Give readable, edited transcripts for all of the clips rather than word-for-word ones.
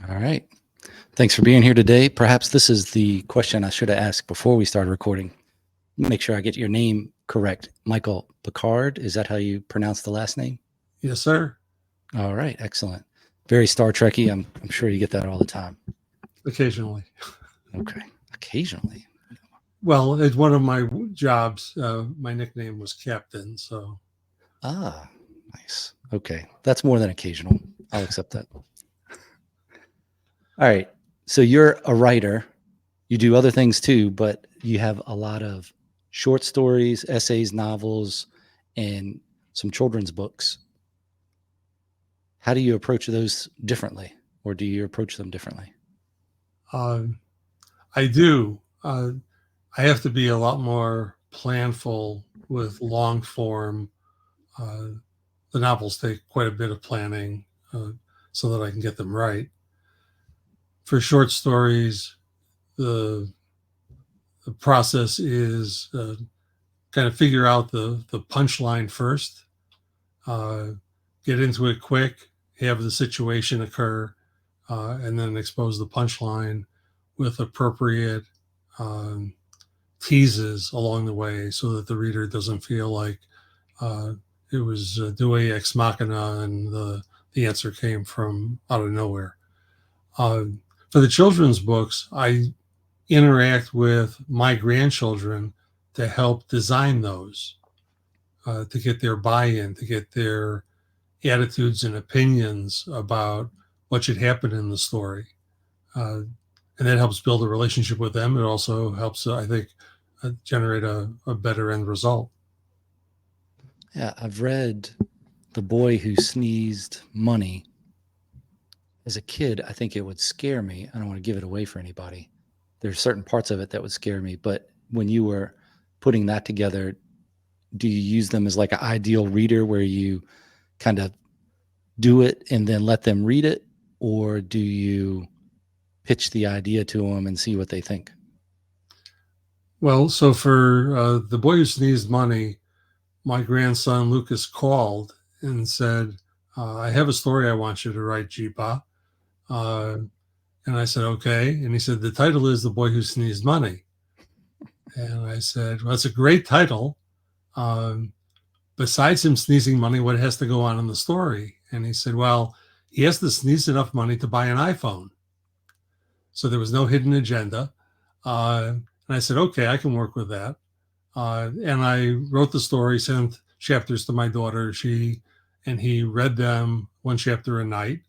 All right. Thanks for being here today. Perhaps this is the question I should have asked before we started recording. Make sure I get your name correct. Michael Pickard, is that how you pronounce the last name? Yes, sir. All right, excellent. Very Star Trekky. I'm sure you get that all the time. Occasionally. Okay, occasionally. Well, it's one of my jobs. My nickname was Captain. So. Ah, nice. Okay, that's more than occasional. I'll accept that. All right. So you're a writer. You do other things too, but you have a lot of short stories, essays, novels, and some children's books. How do you approach those differently, or do you approach them differently? I do. I have to be a lot more planful with long form. The novels take quite a bit of planning so that I can get them right. For short stories, the process is kind of figure out the punchline first, get into it quick, have the situation occur, and then expose the punchline with appropriate teases along the way so that the reader doesn't feel like it was Deus ex machina and the answer came from out of nowhere. For the children's books, I interact with my grandchildren to help design those, to get their buy-in, to get their attitudes and opinions about what should happen in the story. And that helps build a relationship with them. It also helps, I think, generate a better end result. Yeah, I've read The Boy Who Sneezed Money. As a kid, I think it would scare me. I don't want to give it away for anybody. There's certain parts of it that would scare me. But when you were putting that together, do you use them as like an ideal reader where you kind of do it and then let them read it? Or do you pitch the idea to them and see what they think? Well, so for The Boy Who Sneezed Money, my grandson Lucas called and said, I have a story I want you to write, Jeepa. And I said, okay. And he said, the title is The Boy Who Sneezed Money. And I said, well, it's a great title. Besides him sneezing money, what has to go on in the story? And he said, well, he has to sneeze enough money to buy an iPhone. So there was no hidden agenda. And I said, okay, I can work with that. And I wrote the story, sent chapters to my daughter. She and he read them one chapter a night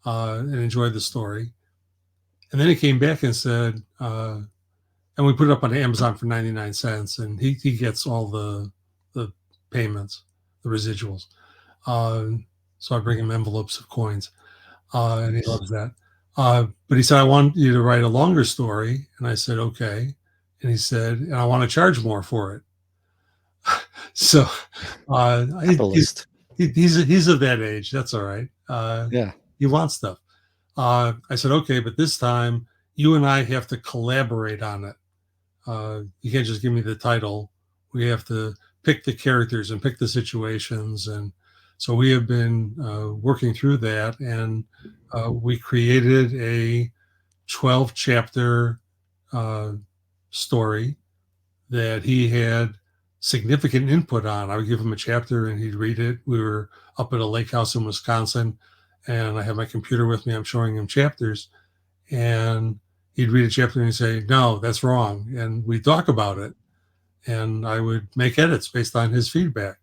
and enjoyed the story. And then he came back and said, and we put it up on Amazon for 99 cents, and he gets all the payments, the residuals. So I bring him envelopes of coins, and he loves that. But he said, I want you to write a longer story. And I said, okay. And he said, and I want to charge more for it. So he's of that age. That's all right. Yeah. He wants stuff. I said, okay, but this time you and I have to collaborate on it. You can't just give me the title. We have to pick the characters and pick the situations. And so we have been working through that. And we created a 12 chapter story that he had significant input on. I would give him a chapter and he'd read it. We were up at a lake house in Wisconsin, and I have my computer with me. I'm showing him chapters, and he'd read a chapter and he'd say, no, that's wrong. And we'd talk about it, and I would make edits based on his feedback.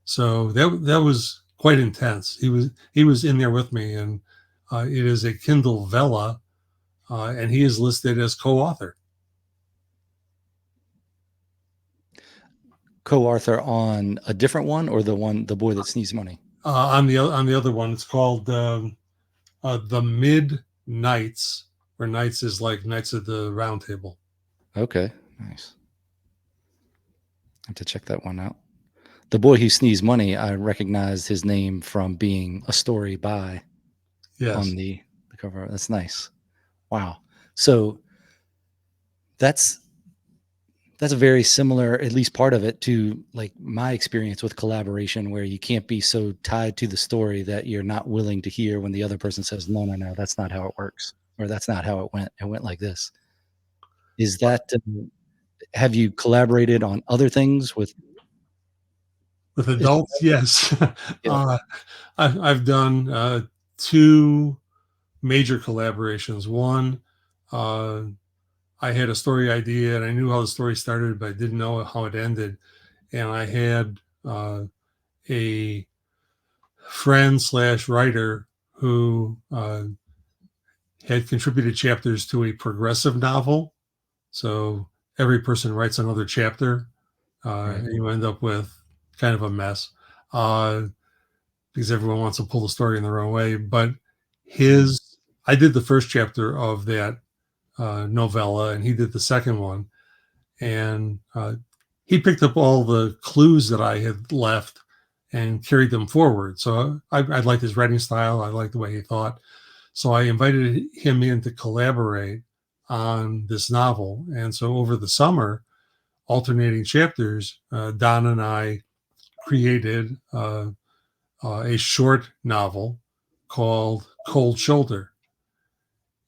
So that was quite intense. He was in there with me, and it is a Kindle Vella, and he is listed as co-author. Co-author on a different one, or the Boy That Sneezed Money? On the other one, it's called The Midnights, where Knights is like Knights of the Round Table. Okay, nice. I have to check that one out. The Boy Who Sneezed Money, I recognized his name from being a story by on the cover. That's nice. Wow. So that's that's a very similar, at least part of it, to like my experience with collaboration, where you can't be so tied to the story that you're not willing to hear when the other person says, no, no, no, that's not how it works, or that's not how it went. It went like this. Is that, have you collaborated on other things with? With adults, yes. Yeah. I've done two major collaborations. One, uh, I had a story idea and I knew how the story started, but I didn't know how it ended. And I had a friend slash writer who had contributed chapters to a progressive novel. So every person writes another chapter, Right. and you end up with kind of a mess. Because everyone wants to pull the story in their own way. But Mhm. I did the first chapter of that novella, and he did the second one. And he picked up all the clues that I had left and carried them forward. So I liked his writing style. I liked the way he thought. So I invited him in to collaborate on this novel. And so over the summer, alternating chapters, Don and I created a short novel called Cold Shoulder.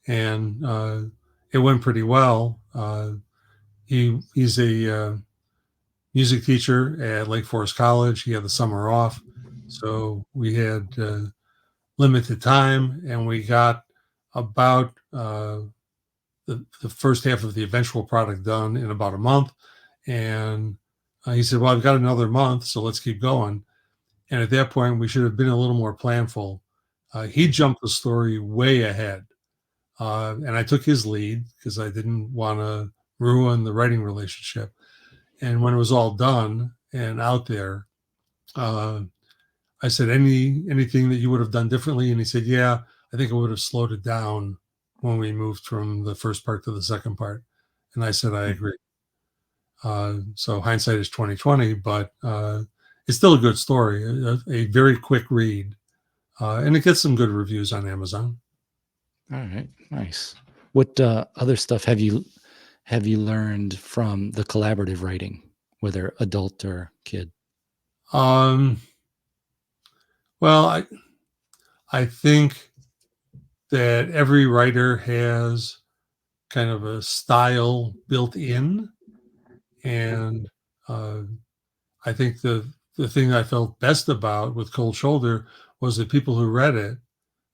And it went pretty well. He's a music teacher at Lake Forest College. He had the summer off. So we had limited time, and we got about the first half of the eventual product done in about a month. And he said, well, I've got another month, so let's keep going. And at that point, we should have been a little more planful. He jumped the story way ahead. And I took his lead because I didn't want to ruin the writing relationship. And when it was all done and out there, uh, I said, anything that you would have done differently? And he said, yeah, I think I would have slowed it down when we moved from the first part to the second part. And I said, I Mhm. agree. So hindsight is 2020, but it's still a good story, a very quick read, and it gets some good reviews on Amazon. All right, nice. What other stuff have you learned from the collaborative writing, whether adult or kid? Um, well, I think that every writer has kind of a style built in, and uh, I think the thing I felt best about with Cold Shoulder was that people who read it,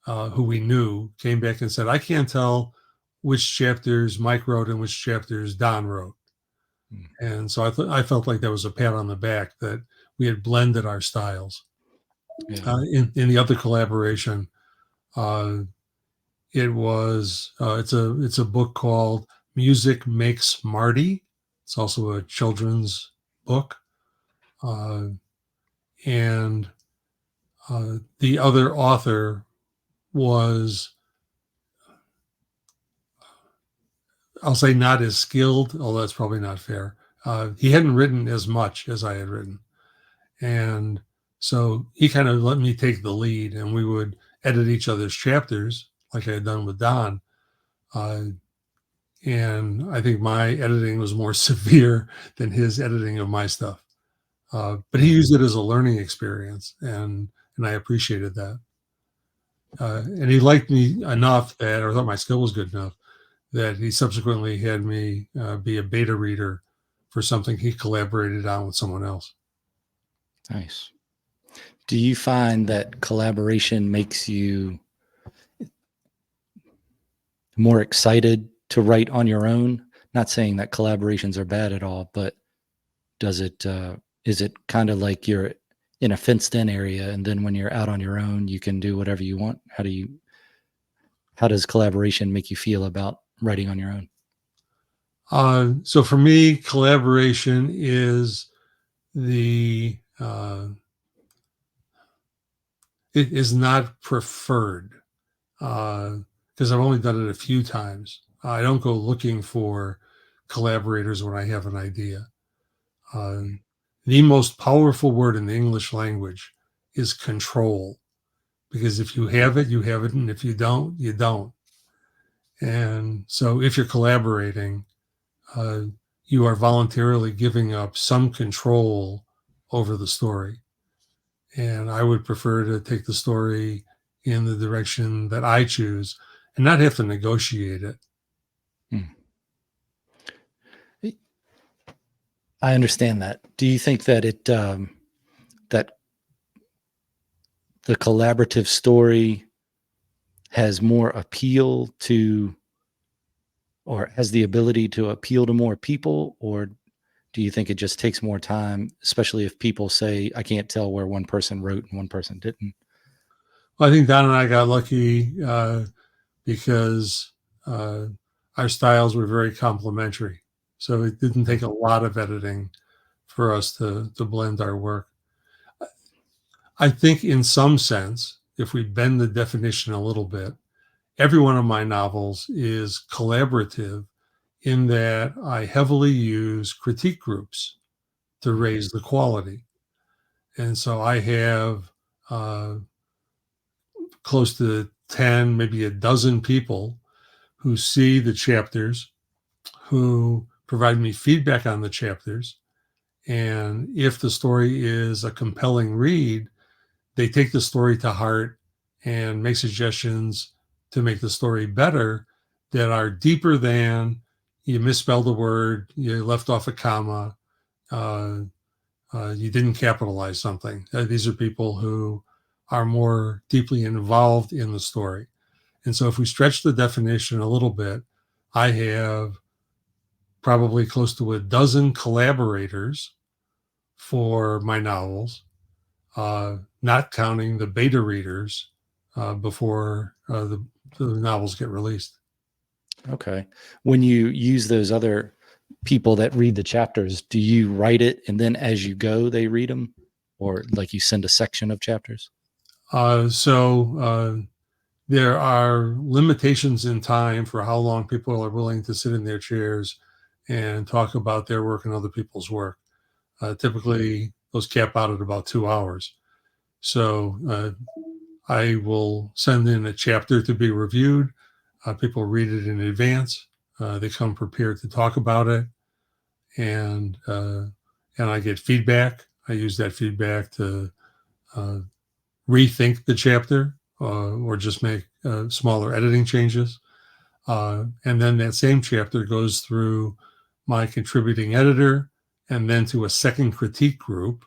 who we knew, came back and said, "I can't tell which chapters Mike wrote and which chapters Don wrote." Mm. And so I felt like that was a pat on the back that we had blended our styles. Yeah. In the other collaboration, uh, it's a book called Music Makes Marty. It's also a children's book, uh, and the other author was, I'll say, not as skilled, although that's probably not fair. He hadn't written as much as I had written, and so he kind of let me take the lead, and we would edit each other's chapters like I had done with Don. Uh, and I think my editing was more severe than his editing of my stuff. But he Yeah. used it as a learning experience, and I appreciated that. And he liked me enough that, or thought my skill was good enough that he subsequently had me be a beta reader for something he collaborated on with someone else. Nice. Do you find that collaboration makes you more excited to write on your own? Not saying that collaborations are bad at all, but does it is it kind of like you're in a fenced in area, and then when you're out on your own, you can do whatever you want? How does collaboration make you feel about writing on your own? So for me, collaboration is the it is not preferred because I've only done it a few times. I don't go looking for collaborators when I have an idea. Uh, the most powerful word in the English language is control, because if you have it, you have it, and if you don't, you don't. And so if you're collaborating, uh, you are voluntarily giving up some control over the story. And I would prefer to take the story in the direction that I choose and not have to negotiate it. Hmm. I understand that. Do you think that that the collaborative story has more appeal to, or has the ability to appeal to more people, or do you think it just takes more time, especially if people say, I can't tell where one person wrote and one person didn't? Well, I think Don and I got lucky because our styles were very complementary. So it didn't take a lot of editing for us to blend our work. I think in some sense, if we bend the definition a little bit, every one of my novels is collaborative in that I heavily use critique groups to raise the quality. And so I have close to 10, maybe a dozen people who see the chapters, who provide me feedback on the chapters. And if the story is a compelling read, they take the story to heart and make suggestions to make the story better that are deeper than you misspelled a word, you left off a comma, uh, you didn't capitalize something. These are people who are more deeply involved in the story. And so if we stretch the definition a little bit, I have probably close to a dozen collaborators for my novels, not counting the beta readers before the novels get released. Okay. When you use those other people that read the chapters, do you write it and then as you go, they read them? Or like you send a section of chapters? So there are limitations in time for how long people are willing to sit in their chairs and talk about their work and other people's work. Typically, those cap out at about 2 hours. So I will send in a chapter to be reviewed. People read it in advance. They come prepared to talk about it, and I get feedback. I use that feedback to rethink the chapter or just make smaller editing changes. And then that same chapter goes through my contributing editor and then to a second critique group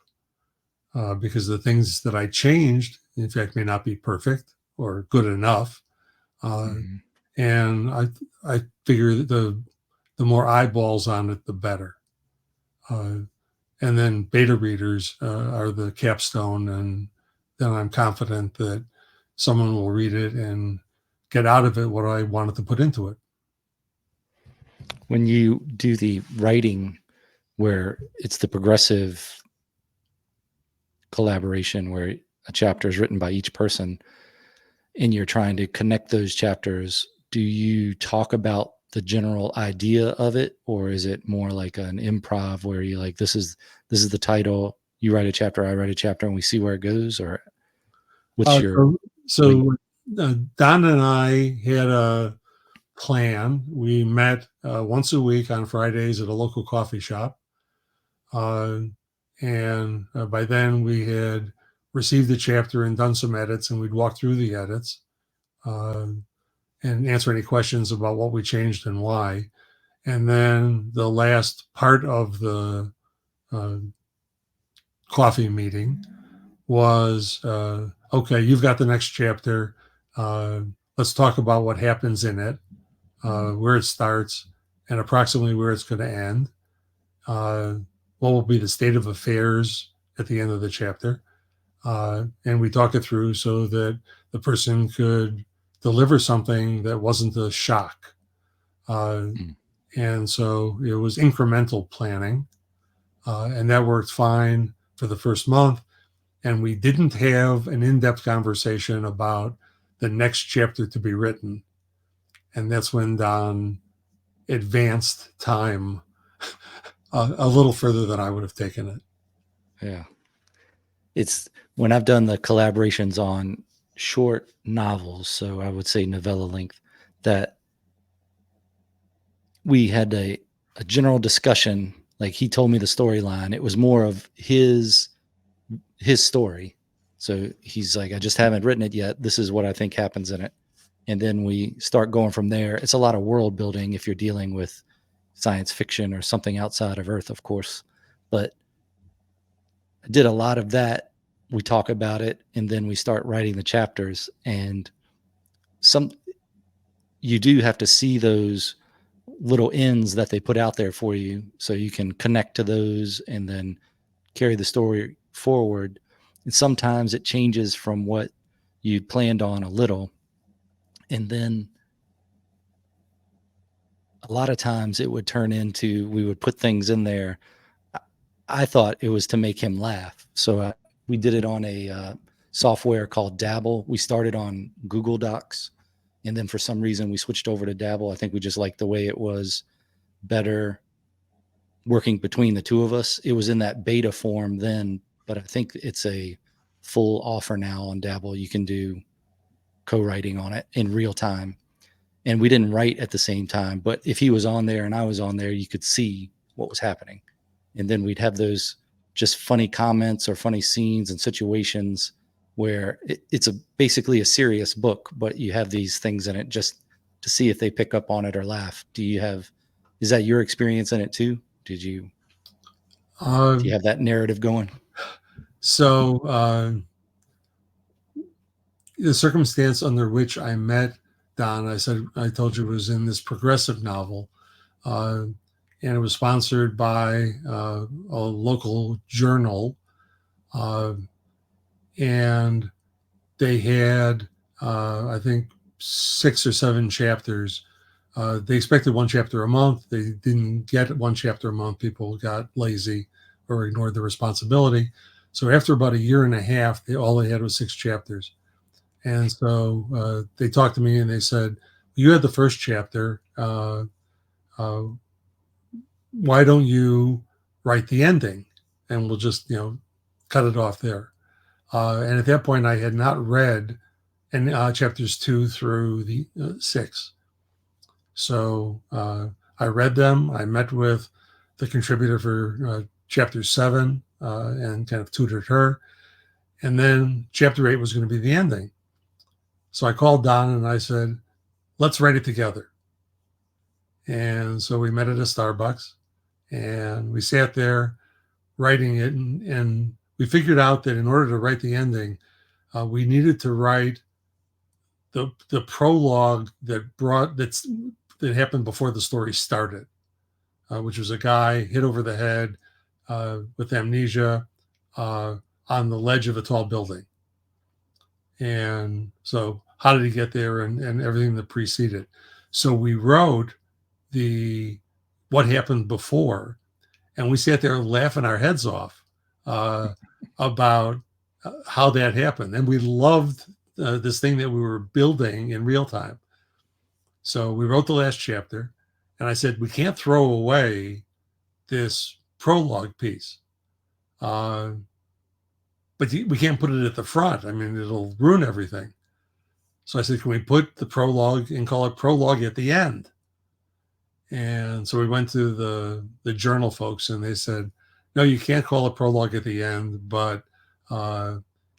because the things that I changed, in fact, may not be perfect or good enough. Mhm. And I figure that the more eyeballs on it, the better. And then beta readers are the capstone, and then I'm confident that someone will read it and get out of it what I wanted to put into it. When you do the writing where it's the progressive collaboration where a chapter is written by each person and you're trying to connect those chapters, do you talk about the general idea of it, or is it more like an improv where you like this is the title, you write a chapter, I write a chapter, and we see where it goes? Or what's your way? So Don and I had a plan. We met once a week on Fridays at a local coffee shop. And by then we had received the chapter and done some edits, and we'd walk through the edits uh, and answer any questions about what we changed and why. And then the last part of the uh, coffee meeting was okay, you've got the next chapter. Let's talk about what happens in it, where it starts, and approximately where it's going to end. What will be the state of affairs at the end of the chapter? And we talk it through so that the person could deliver something that wasn't a shock. Mm. And so it was incremental planning, and that worked fine for the first month. And we didn't have an in-depth conversation about the next chapter to be written. And that's when Don advanced time a little further than I would have taken it. Yeah. It's when I've done the collaborations on short novels, so I would say novella length, that we had a general discussion. Like he told me the storyline. It was more of his story. So he's like, I just haven't written it yet. This is what I think happens in it. And then we start going from there. It's a lot of world building if you're dealing with science fiction or something outside of Earth, of course. But I did a lot of that. We talk about it, and then we start writing the chapters. And you do have to see those little ends that they put out there for you so you can connect to those and then carry the story forward. And sometimes it changes from what you planned on a little. And then a lot of times it would turn into, we would put things in there. I thought it was to make him laugh. So we did it on a software called Dabble. We started on Google Docs. And then for some reason we switched over to Dabble. I think we just liked the way it was better working between the two of us. It was in that beta form then, but I think it's a full offer now on Dabble. You can do co-writing on it in real time. And we didn't write at the same time, but if he was on there and I was on there, you could see what was happening. And then we'd have those just funny comments or funny scenes and situations where it's basically a serious book, but you have these things in it just to see if they pick up on it or laugh. Is that your experience in it too? Do you have that narrative going? So the circumstance under which I met Don, I told you it was in this progressive novel, and it was sponsored by a local journal, and they had, I think, 6 or 7 chapters. They expected 1 chapter a month. They didn't get 1 chapter a month. People got lazy or ignored the responsibility. So after about a year and a half, all they had was 6 chapters. And so they talked to me and they said, you had the first chapter. Why don't you write the ending? And we'll just, cut it off there. And at that point, I had not read chapters 2 through the 6. So I read them. I met with the contributor for chapter 7 and kind of tutored her. And then chapter 8 was going to be the ending. So I called Don and I said, let's write it together. And so we met at a Starbucks and we sat there writing it. And we figured out that in order to write the ending, we needed to write the prologue that happened before the story started, which was a guy hit over the head with amnesia on the ledge of a tall building. And so how did he get there and everything that preceded? So we wrote what happened before, and we sat there laughing our heads off about how that happened. And we loved this thing that we were building in real time. So we wrote the last chapter, and I said, we can't throw away this prologue piece. But we can't put it at the front. I mean, it'll ruin everything. So I said, can we put the prologue and call it prologue at the end? And so we went to the journal folks and they said, no, you can't call it prologue at the end, but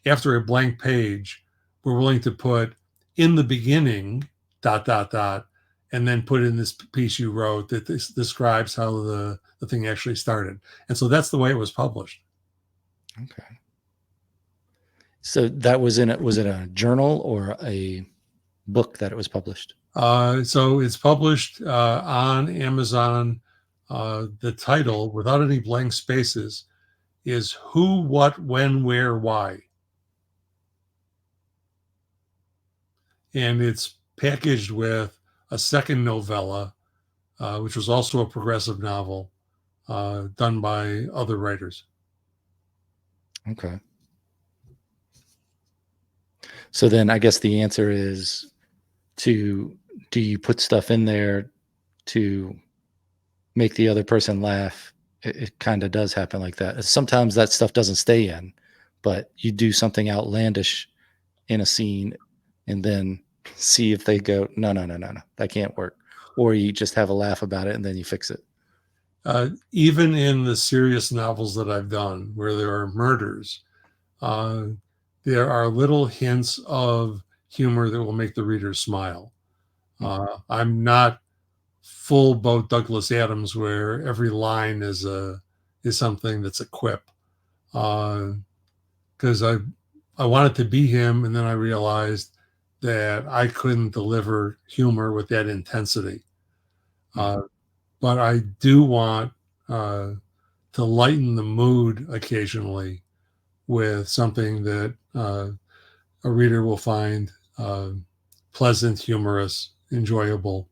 after a blank page, we're willing to put in the beginning, ... and then put in this piece you wrote that describes how the thing actually started. And so that's the way it was published. Okay. So that was was it a journal or a book that it was published? So it's published on Amazon. The title, without any blank spaces, is Who, What, When, Where, Why. And it's packaged with a second novella, which was also a progressive novel done by other writers. Okay. So then I guess the answer is do you put stuff in there to make the other person laugh? It kind of does happen like that. Sometimes that stuff doesn't stay in, but you do something outlandish in a scene and then see if they go, no, that can't work. Or you just have a laugh about it and then you fix it. Even in the serious novels that I've done, where there are murders, uh, there are little hints of humor that will make the reader smile. I'm not full boat Douglas Adams, where every line is something that's a quip. Because I wanted to be him, and then I realized that I couldn't deliver humor with that intensity. But I do want to lighten the mood occasionally with something that a reader will find pleasant, humorous, enjoyable,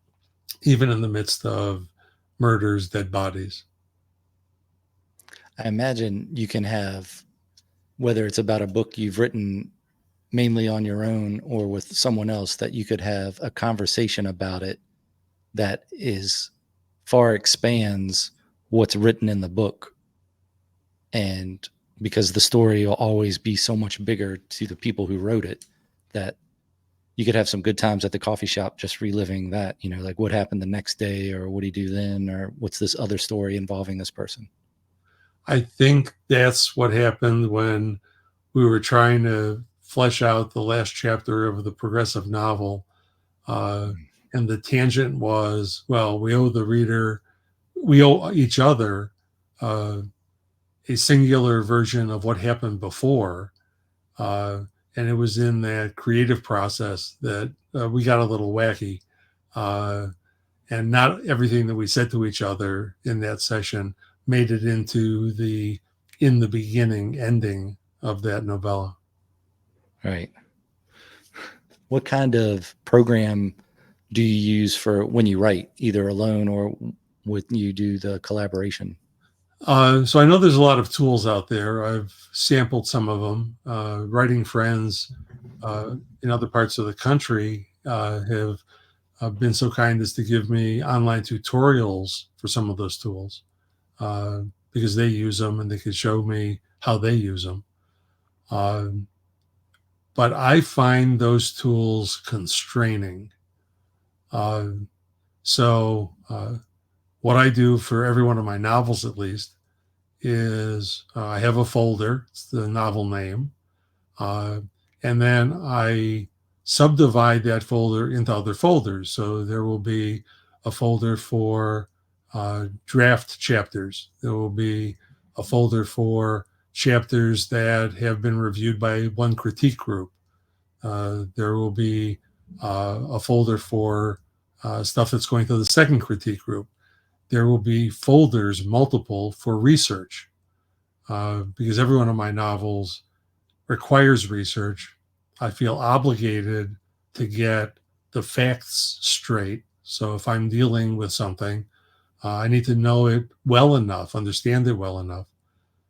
even in the midst of murders, dead bodies. I imagine you can have, whether it's about a book you've written mainly on your own or with someone else, that you could have a conversation about it that is far expands what's written in the book. And because the story will always be so much bigger to the people who wrote it, that you could have some good times at the coffee shop just reliving that, like what happened the next day, or what do you do then, or what's this other story involving this person. I think that's what happened when we were trying to flesh out the last chapter of the progressive novel. And the tangent was, well, we owe each other a singular version of what happened before. And it was in that creative process that we got a little wacky. And not everything that we said to each other in that session made it into the in the beginning ending of that novella. Right. What kind of program do you use for when you write, either alone or when you do the collaboration? So I know there's a lot of tools out there. I've sampled some of them. Writing friends in other parts of the country have been so kind as to give me online tutorials for some of those tools because they use them and they can show me how they use them. But I find those tools constraining. So what I do for every one of my novels, at least, is I have a folder. It's the novel name. And then I subdivide that folder into other folders. So there will be a folder for draft chapters. There will be a folder for chapters that have been reviewed by one critique group. There will be a folder for stuff that's going to the second critique group. There will be folders, multiple, for research, because every one of my novels requires research. I feel obligated to get the facts straight. So if I'm dealing with something, I need to know it well enough, understand it well enough,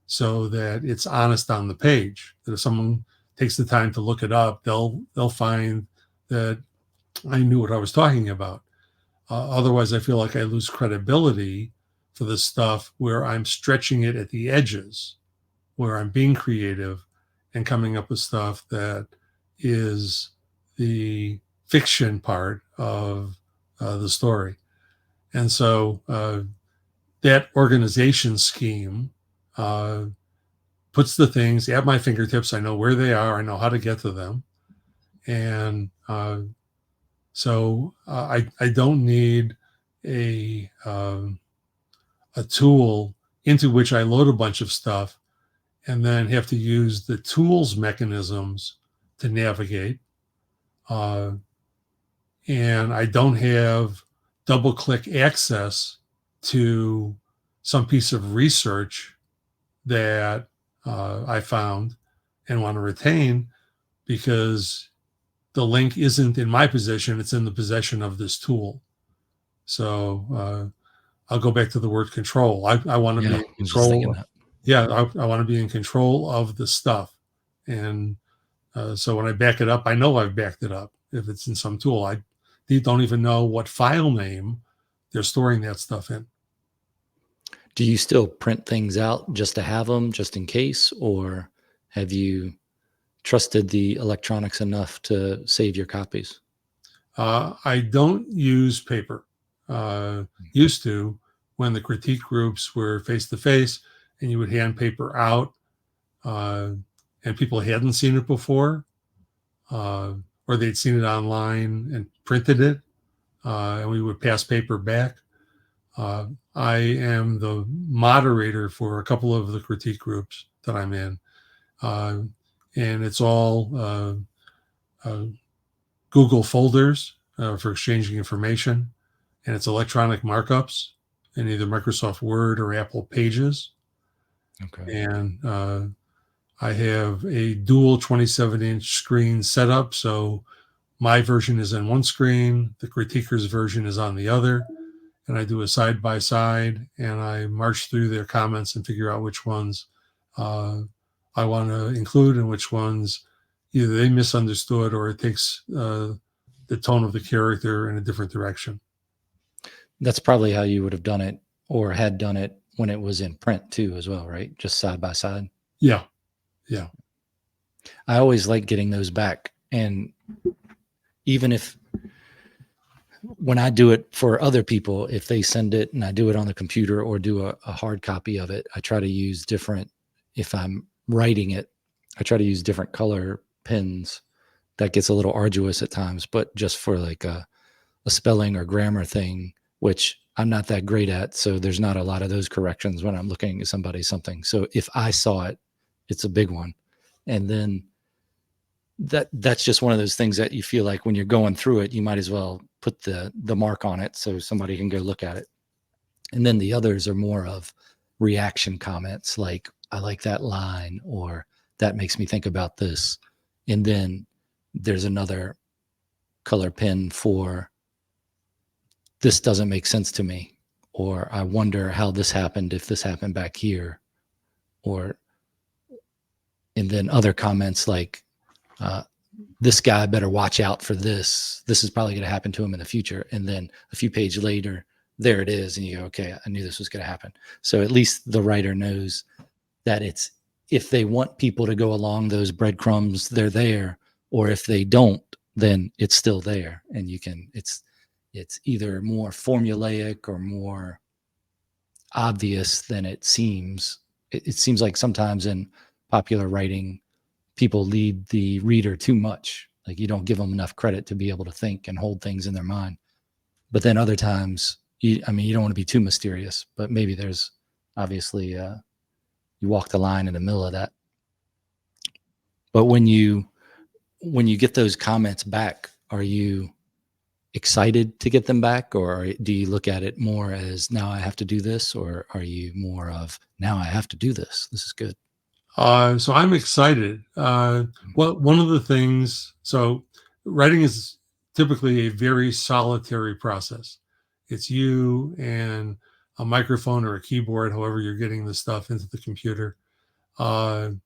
so that it's honest on the page. That if someone takes the time to look it up, they'll find that I knew what I was talking about. Otherwise, I feel like I lose credibility for the stuff where I'm stretching it at the edges, where I'm being creative and coming up with stuff that is the fiction part of the story. And so that organization scheme puts the things at my fingertips. I know where they are. I know how to get to them. And so I don't need a tool into which I load a bunch of stuff and then have to use the tools mechanisms to navigate. And I don't have double click access to some piece of research that I found and want to retain, because the link isn't in my possession, it's in the possession of this tool. So I'll go back to the word control. I want to be in control. Yeah, I want to be in control of the stuff. And so when I back it up, I know I've backed it up. If it's in some tool, I don't even know what file name they're storing that stuff in. Do you still print things out just to have them, just in case, or have you trusted the electronics enough to save your copies? I don't use paper. Used to, when the critique groups were face to face, and you would hand paper out, and people hadn't seen it before, uh, or they'd seen it online and printed it, and we would pass paper back. I am the moderator for a couple of the critique groups that I'm in, uh, and it's all Google folders for exchanging information, and it's electronic markups in either Microsoft Word or Apple Pages. Okay. And I have a dual 27-inch screen setup, so my version is on one screen, the critiquer's version is on the other, and I do a side by side, and I march through their comments and figure out which ones uh, I want to include and which ones either they misunderstood or it takes the tone of the character in a different direction. That's probably how you would have done it or had done it when it was in print too, as well, right? Just side by side. Yeah. Yeah. I always like getting those back. And even if when I do it for other people, if they send it and I do it on the computer or do a hard copy of it, I try to use different, if I'm writing it, I try to use different color pens. That gets a little arduous at times, but just for like a spelling or grammar thing, which I'm not that great at. So there's not a lot of those corrections when I'm looking at something. So if I saw it, it's a big one. And then that's just one of those things that you feel like when you're going through it, you might as well put the mark on it so somebody can go look at it. And then the others are more of reaction comments, like I like that line, or that makes me think about this. And then there's another color pen for this doesn't make sense to me, or I wonder how this happened if this happened back here, or and then other comments like this guy better watch out for this. This is probably going to happen to him in the future. And then a few pages later, there it is. And you go, okay, I knew this was going to happen. So at least the writer knows that it's, if they want people to go along those breadcrumbs, they're there. Or if they don't, then it's still there. And you can, it's either more formulaic or more obvious than it seems. It seems like sometimes in popular writing, people lead the reader too much. Like you don't give them enough credit to be able to think and hold things in their mind. But then other times, you don't want to be too mysterious, but maybe there's obviously, you walk the line in the middle of that. But when you get those comments back, are you excited to get them back, or do you look at it more as now I have to do this, or are you more of now I have to do this? This is good. So I'm excited. One of the things, so writing is typically a very solitary process. It's you and a microphone or a keyboard, however you're getting the stuff into the computer. And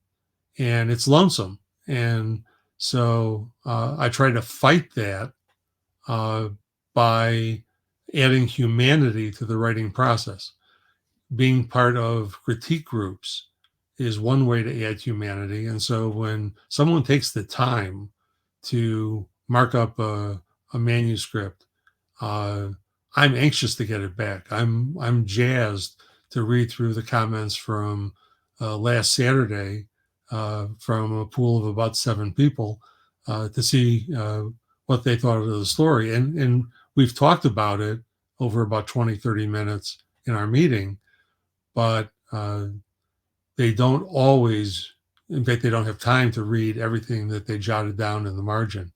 it's lonesome. And so I try to fight that by adding humanity to the writing process. Being part of critique groups is one way to add humanity. And so when someone takes the time to mark up a manuscript, I'm anxious to get it back. I'm jazzed to read through the comments from last Saturday from a pool of about 7 people to see what they thought of the story. And we've talked about it over about 20, 30 minutes in our meeting, but they don't always, in fact, they don't have time to read everything that they jotted down in the margin.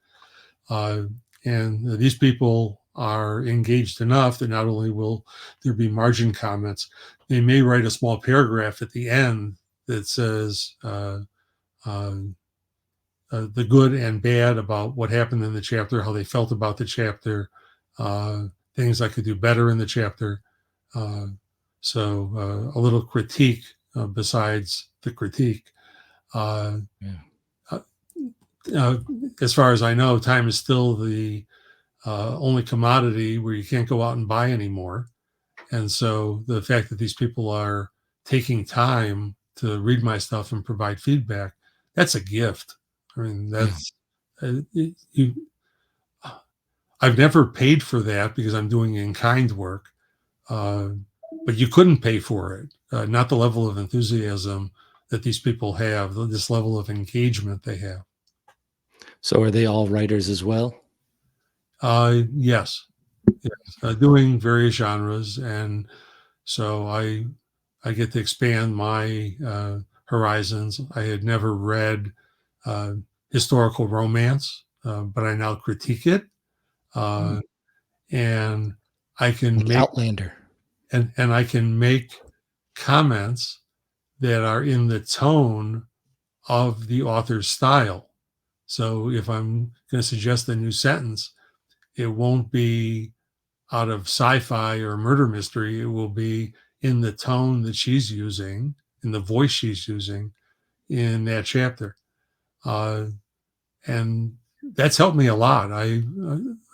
And these people are engaged enough that not only will there be margin comments, they may write a small paragraph at the end that says the good and bad about what happened in the chapter, how they felt about the chapter, things I could do better in the chapter. So a little critique besides the critique. As far as I know, time is still the only commodity where you can't go out and buy anymore. And so the fact that these people are taking time to read my stuff and provide feedback, that's a gift. I mean, that's I've never paid for that because I'm doing in-kind work. but you couldn't pay for it. Not the level of enthusiasm that these people have, this level of engagement they have. So are they all writers as well? Yes, doing various genres, and so I get to expand my horizons. I had never read uh, historical romance, but I now critique it, Hmm. and I can Like make Outlander. and I can make comments that are in the tone of the author's style. So if I'm going to suggest a new sentence, it won't be out of sci-fi or murder mystery. It will be in the tone that she's using, in the voice she's using in that chapter, and that's helped me a lot.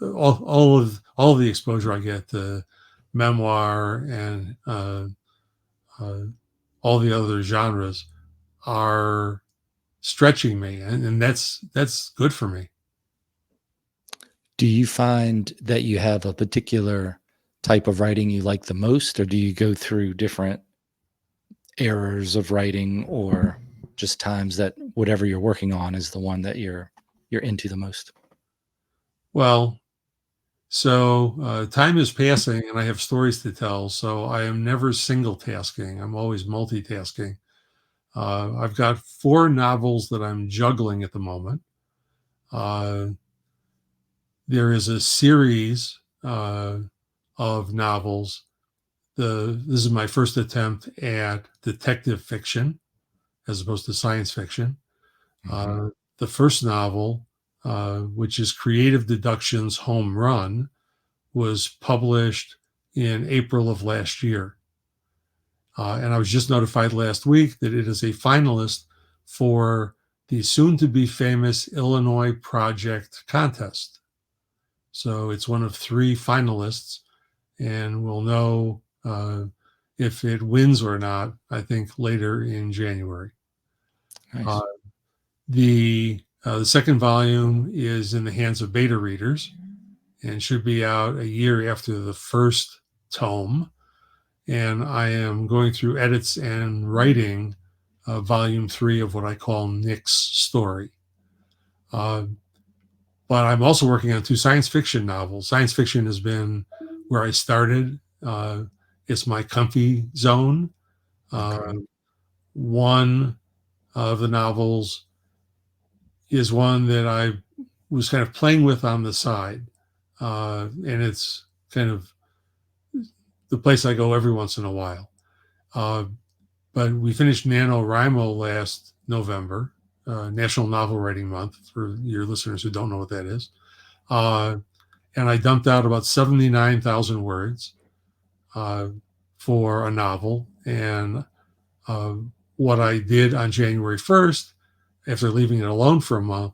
All of the exposure I get to memoir and uh, all the other genres are stretching me, and that's good for me. Do you find that you have a particular type of writing you like the most, or do you go through different errors of writing, or just times that whatever you're working on is the one that you're into the most? Well, so time is passing, and I have stories to tell. So I am never single tasking. I'm always multitasking. I've got 4 novels that I'm juggling at the moment. Uh, there is a series of novels. This is my first attempt at detective fiction as opposed to science fiction. Mhm. The first novel, which is Creative Deductions Home Run, was published in April of last year. And I was just notified last week that it is a finalist for the soon to be famous Illinois Project contest. So it's one of 3 finalists, and we'll know if it wins or not, I think, later in January. Uh, Nice. the second volume is in the hands of beta readers and should be out a year after the first tome. And I am going through edits and writing volume 3 of what I call Nick's story. Uh, but I'm also working on 2 science fiction novels. Science fiction has been where I started. It's my comfy zone. Uh, Okay. one of the novels is one that I was kind of playing with on the side. And it's kind of the place I go every once in a while. Uh, but we finished NaNoWriMo last November, National Novel Writing Month, for your listeners who don't know what that is. And I dumped out about 79,000 words uh, for a novel. And uh, what I did on January 1st, after leaving it alone for a month,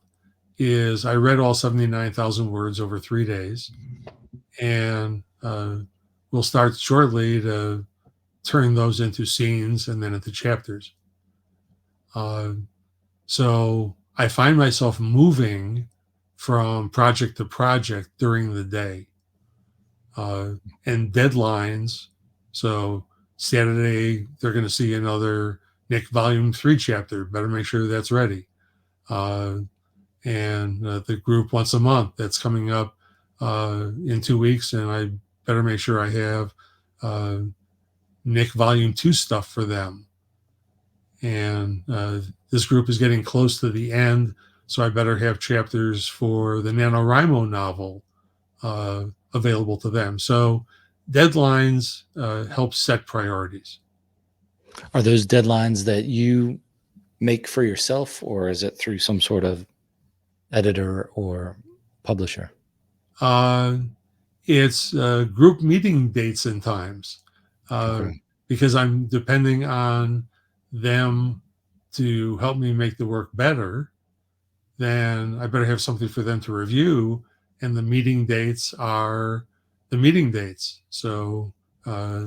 is I read all 79,000 words over 3 days. And we'll start shortly to turn those into scenes and then into chapters. Uh, so I find myself moving from project to project during the day, and deadlines. So Saturday, they're going to see another Nick Volume 3 chapter. Better make sure that's ready. And the group once a month that's coming up in 2 weeks, and I better make sure I have uh, Nick Volume 2 stuff for them. And this group is getting close to the end, so I better have chapters for the NaNoWriMo novel available to them. So deadlines help set priorities. Are those deadlines that you make for yourself, or is it through some sort of editor or publisher? Uh, it's group meeting dates and times, uh, Okay. because I'm depending on them to help me make the work better. Then I better have something for them to review. And the meeting dates are the meeting dates. So uh,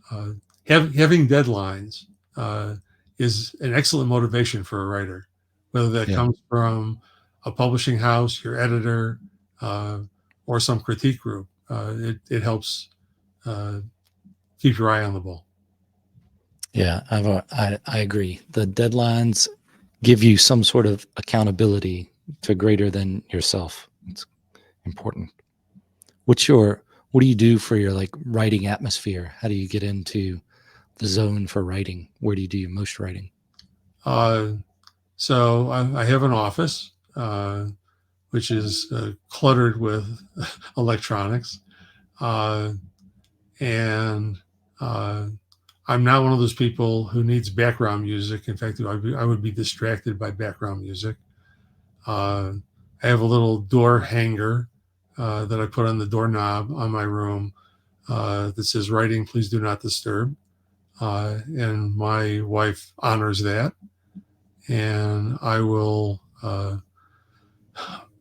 uh, having deadlines uh, is an excellent motivation for a writer, whether that Yeah. comes from a publishing house, your editor, or some critique group. It helps uh, keep your eye on the ball. Yeah, I agree. The deadlines give you some sort of accountability to greater than yourself. It's important. What do you do for your like writing atmosphere? How do you get into the zone for writing? Where do you do your most writing? So I have an office, which is cluttered with electronics. And I'm not one of those people who needs background music. In fact, I would be distracted by background music. I have a little door hanger that I put on the doorknob on my room that says, "Writing, please do not disturb." And my wife honors that. And I will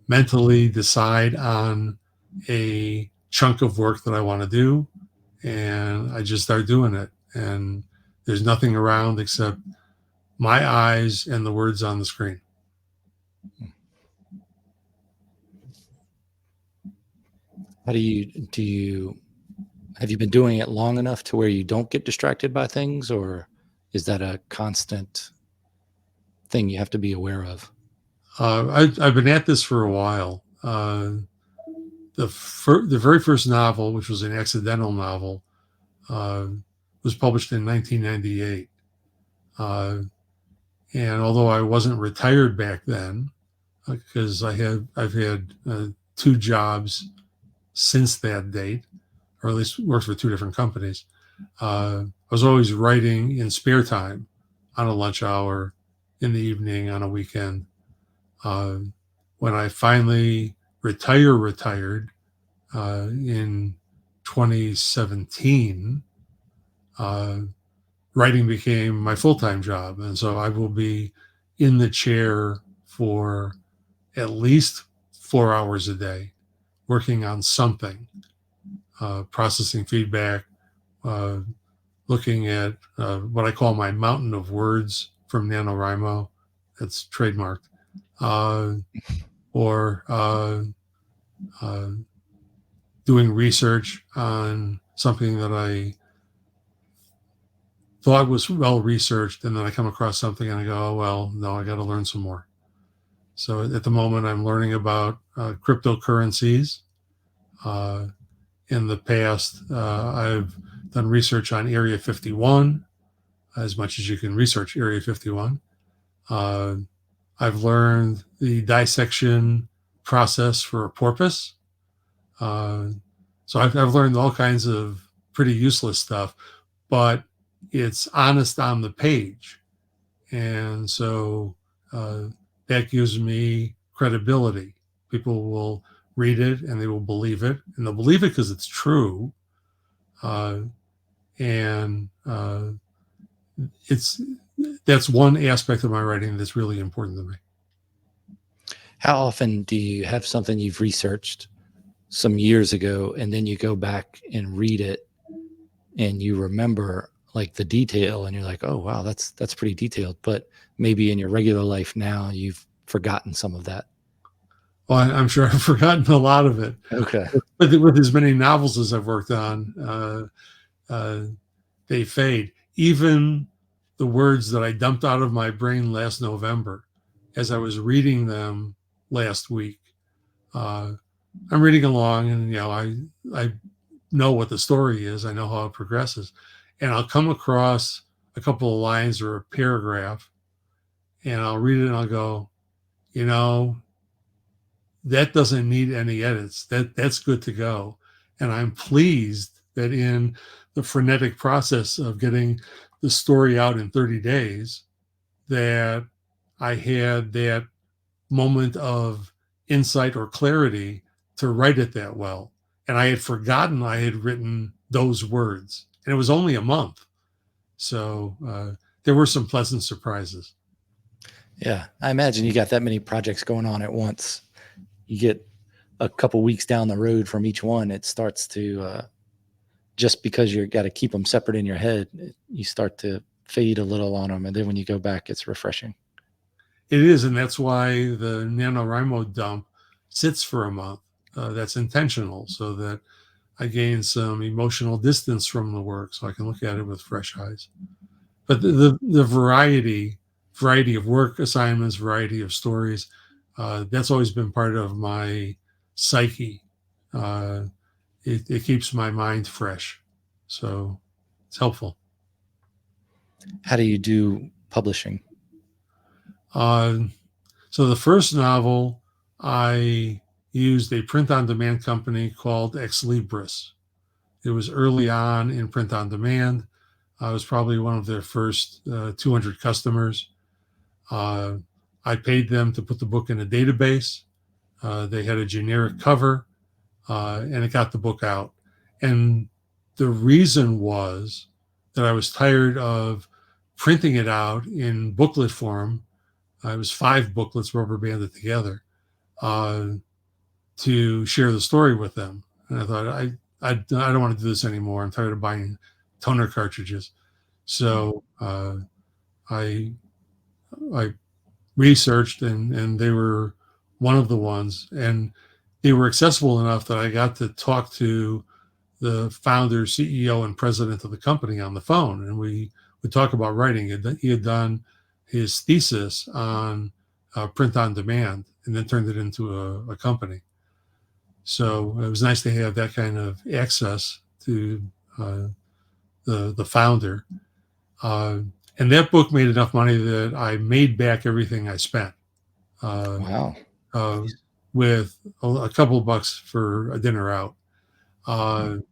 mentally decide on a chunk of work that I want to do, and I just start doing it. And there's nothing around except my eyes and the words on the screen. How do you have you been doing it long enough to where you don't get distracted by things, or is that a constant thing you have to be aware of? I've been at this for a while. The very first novel, which was an accidental novel, was published in 1998. And although I wasn't retired back then, because I've had 2 jobs since that date, or at least worked for 2 different companies. I was always writing in spare time, on a lunch hour, in the evening, on a weekend. When I finally retired in 2017, writing became my full-time job. And so I will be in the chair for at least 4 hours a day, working on something, processing feedback, looking at what I call my mountain of words from NaNoWriMo. That's trademarked. Or doing research on something that I thought was well researched, and then I come across something and I go, oh, well, no, I got to learn some more. So at the moment, I'm learning about cryptocurrencies. In the past, I've done research on Area 51, as much as you can research Area 51. I've learned the dissection process for a porpoise. So I've learned all kinds of pretty useless stuff, but it's honest on the page. And so that gives me credibility. People will read it and they will believe it, and they'll believe it because it's true. And that's one aspect of my writing that's really important to me. How often do you have something you've researched some years ago and then you go back and read it and you remember like the detail and you're like, oh wow, that's pretty detailed, but maybe in your regular life now you've forgotten some of that? Well, I'm sure I've forgotten a lot of it. Okay. But with as many novels as I've worked on, they fade. Even the words that I dumped out of my brain last November, as I was reading them last week, I'm reading along, and I know what the story is. I know how it progresses, and I'll come across a couple of lines or a paragraph, and I'll read it and I'll go, that doesn't need any edits. That's good to go. And I'm pleased that in the frenetic process of getting the story out in 30 days, that I had that moment of insight or clarity to write it that well. And I had forgotten I had written those words, and it was only a month. So there were some pleasant surprises. Yeah. I imagine you got that many projects going on at once. You get a couple weeks down the road from each one, it starts to, just because you got to keep them separate in your head, you start to fade a little on them. And then when you go back, it's refreshing. It is. And that's why the NaNoWriMo dump sits for a month. That's intentional, so that I gain some emotional distance from the work, so I can look at it with fresh eyes. But the variety of work assignments, variety of stories, that's always been part of my psyche. Uh, it keeps my mind fresh, so it's helpful. How do you do publishing? Uh, so the first novel, I used a print-on-demand company called Ex Libris. It was early on in print-on-demand. I was probably one of their first 200 customers. Uh, I paid them to put the book in a database. They had a generic cover, and it got the book out. And the reason was that I was tired of printing it out in booklet form. It was 5 booklets rubber banded together uh, to share the story with them. And I thought, I don't want to do this anymore. I'm tired of buying toner cartridges. So I I researched, and they were one of the ones, and they were accessible enough that I got to talk to the founder, CEO, and president of the company on the phone, and we would talk about writing. He had done his thesis on print on demand, and then turned it into a company. So it was nice to have that kind of access to uh, the founder. Uh, and that book made enough money that I made back everything I spent. Uh, Wow. uh, with a couple of bucks for a dinner out. And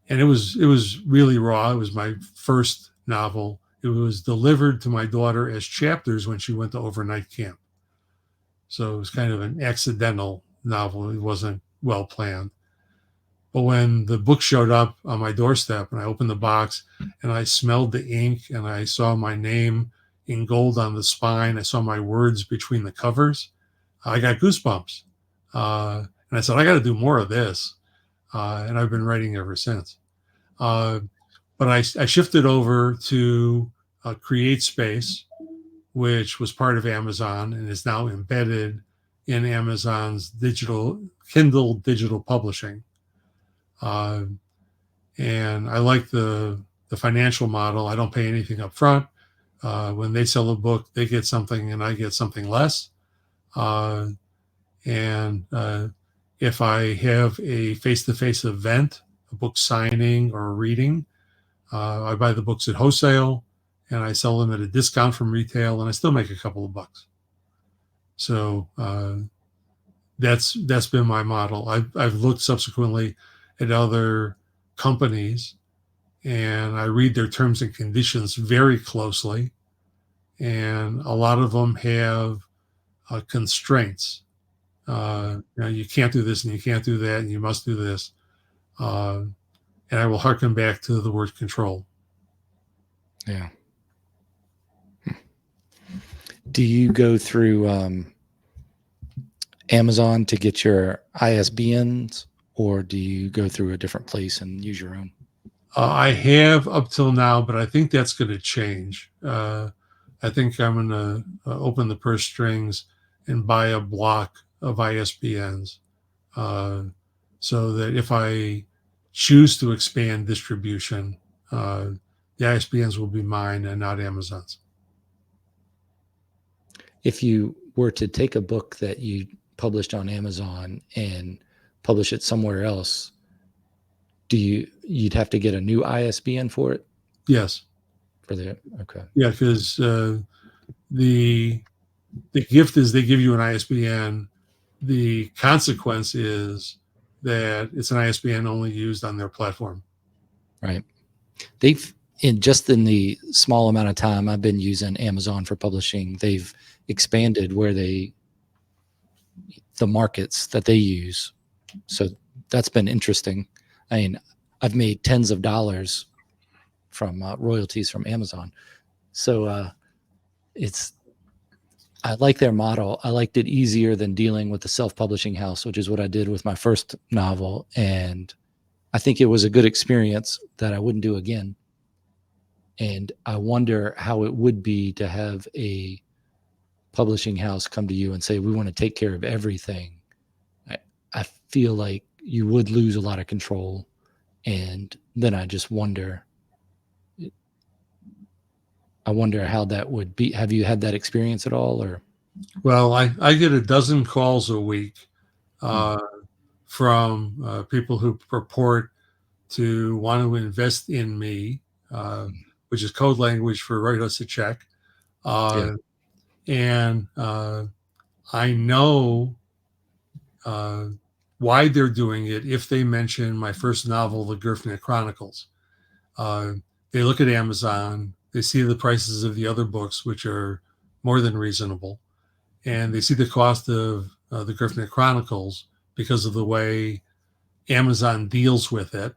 it was really raw. It was my first novel. It was delivered to my daughter as chapters when she went to overnight camp. So it was kind of an accidental novel. It wasn't well planned. But when the book showed up on my doorstep and I opened the box and I smelled the ink and I saw my name in gold on the spine, I saw my words between the covers, I got goosebumps. And I said, I got to do more of this. And I've been writing ever since. But I shifted over to Create Space, which was part of Amazon and is now embedded in Amazon's Kindle digital publishing. And I like the financial model. I don't pay anything up front. When they sell a book, they get something and I get something less. And if I have a face-to-face event, a book signing or a reading, I buy the books at wholesale and I sell them at a discount from retail, and I still make a couple of bucks. So that's been my model. I've looked subsequently at other companies, and I read their terms and conditions very closely, and a lot of them have constraints. You can't do this and you can't do that and you must do this. And I will hearken back to the word control. Yeah. Do you go through Amazon to get your ISBNs, or do you go through a different place and use your own? I have up till now, but I think that's going to change. I think I'm going to open the purse strings and buy a block of ISBNs so that if I choose to expand distribution, the ISBNs will be mine and not Amazon's. If you were to take a book that you published on Amazon and publish it somewhere else, you'd have to get a new ISBN for it? Yes. Okay. Yeah, because the gift is they give you an ISBN. The consequence is that it's an ISBN only used on their platform. Right. In the small amount of time I've been using Amazon for publishing, they've expanded the markets that they use. So that's been interesting. I mean, I've made tens of dollars from royalties from Amazon. So I like their model. I liked it easier than dealing with the self-publishing house, which is what I did with my first novel. And I think it was a good experience that I wouldn't do again. And I wonder how it would be to have a publishing house come to you and say, we want to take care of everything. I feel like you would lose a lot of control. And then I just wonder, how that would be. Have you had that experience at all, or? Well, I get a dozen calls a week from people who purport to want to invest in me, which is code language for write us a check. Yeah. And I know why they're doing it if they mention my first novel, The Griffin Chronicles. They look at Amazon, they see the prices of the other books, which are more than reasonable, and they see the cost of The Griffin Chronicles because of the way Amazon deals with it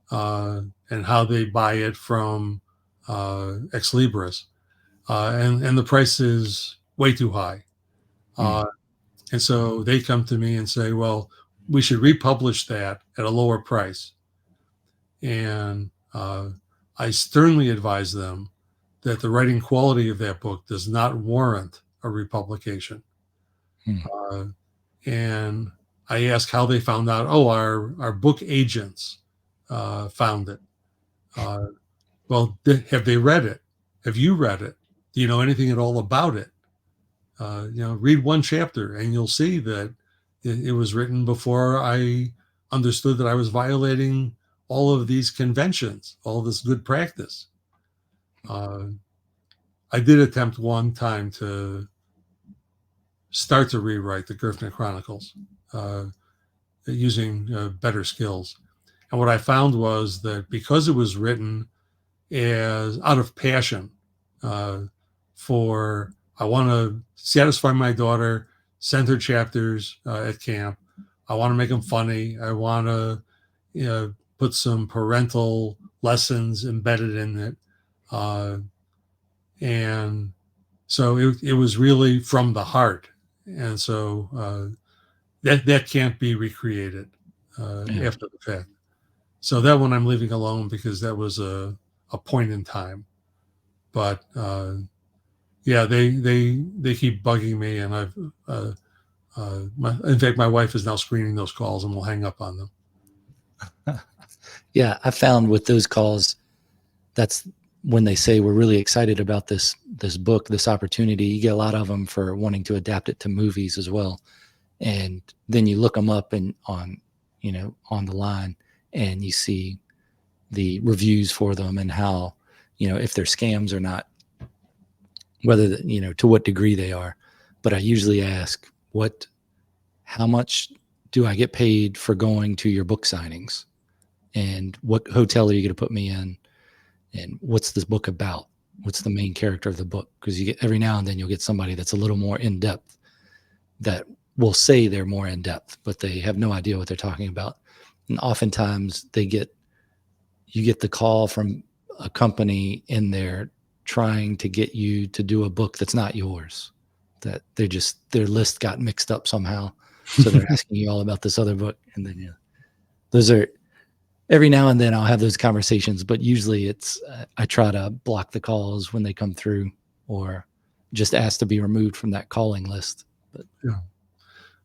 and how they buy it from Ex Libris. And the price is way too high. And so they come to me and say, well, we should republish that at a lower price. And I sternly advise them that the writing quality of that book does not warrant a republication. And I ask how they found out. Oh, our book agents found it. Well, have they read it? Have you read it? Do you know anything at all about it? Read one chapter and you'll see that it was written before I understood that I was violating all of these conventions, all of this good practice. I did attempt one time to start to rewrite the Griffin Chronicles using better skills. And what I found was that because it was written as out of passion for, I want to satisfy my daughter, send her chapters at camp. I want to make them funny. I want to put some parental lessons embedded in it. And so it was really from the heart. And so that can't be recreated after the fact. So that one I'm leaving alone because that was a point in time. But yeah, they keep bugging me, and I've in fact, my wife is now screening those calls, and we'll hang up on them. Yeah, I found with those calls, that's when they say we're really excited about this book, this opportunity. You get a lot of them for wanting to adapt it to movies as well, and then you look them up and on the line, and you see the reviews for them and how if they're scams or not, whether to what degree they are. But I usually ask, how much do I get paid for going to your book signings, and what hotel are you going to put me in, and what's this book about? What's the main character of the book? Because you get, every now and then you'll get somebody that's a little more in depth that will say they're more in depth, but they have no idea what they're talking about. And oftentimes you get the call from a company and they're trying to get you to do a book that's not yours, that their list got mixed up somehow. So they're asking you all about this other book. And then, those are, every now and then I'll have those conversations, but usually it's, I try to block the calls when they come through, or just ask to be removed from that calling list. But yeah.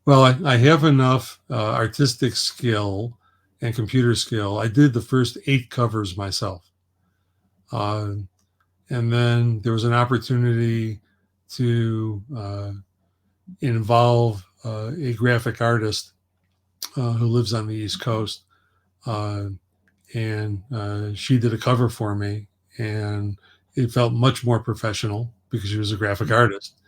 Well, I have enough artistic skill and computer skill. I did the first 8 covers myself. And then there was an opportunity to involve a graphic artist who lives on the East Coast. And she did a cover for me, and it felt much more professional because she was a graphic artist.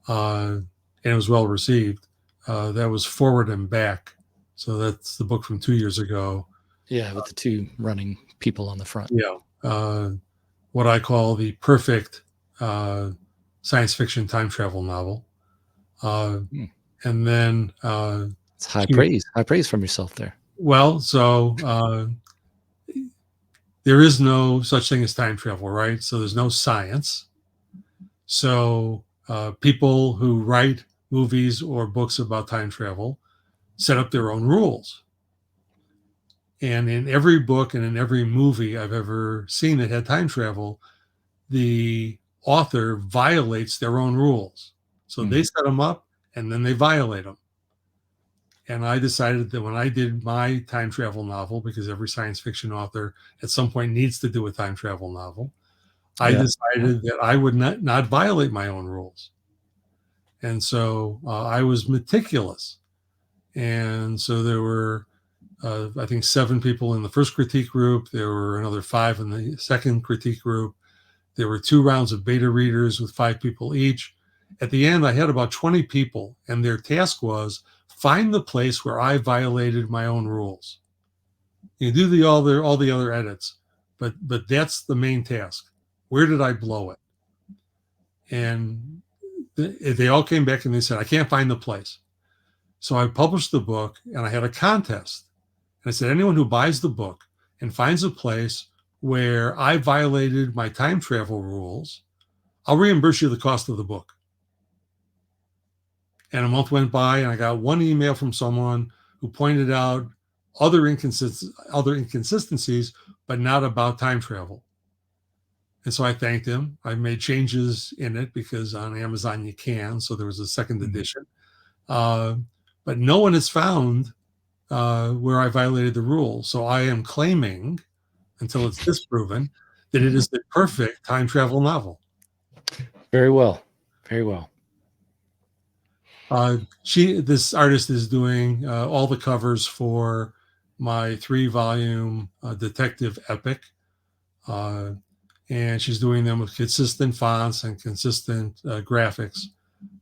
And it was well received. That was Forward and Back. So that's the book from 2 years ago. yeah, with the 2 running people on the front. Yeah. What I call the perfect science fiction time travel novel. And then it's high praise from yourself there. Well, so there is no such thing as time travel, right? So there's no science. So people who write movies or books about time travel set up their own rules. And in every book and in every movie I've ever seen that had time travel, the author violates their own rules. So they set them up and then they violate them. And I decided that when I did my time travel novel, because every science fiction author at some point needs to do a time travel novel, I Yeah. decided that I would not violate my own rules. And so I was meticulous. And so there were, I think, 7 people in the first critique group. There were another 5 in the second critique group. There were 2 rounds of beta readers with 5 people each. At the end, I had about 20 people, and their task was find the place where I violated my own rules. You do all the other edits, but that's the main task. Where did I blow it? And they all came back and they said, I can't find the place. So I published the book and I had a contest. And I said, anyone who buys the book and finds a place where I violated my time travel rules, I'll reimburse you the cost of the book. And a month went by and I got one email from someone who pointed out other inconsistencies, but not about time travel. And so I thanked him. I made changes in it because on Amazon you can. So there was a second edition. But no one has found where I violated the rules. So I am claiming, until it's disproven, that it is the perfect time travel novel. Very well. Very well. This artist is doing all the covers for my 3-volume detective epic. And she's doing them with consistent fonts and consistent graphics.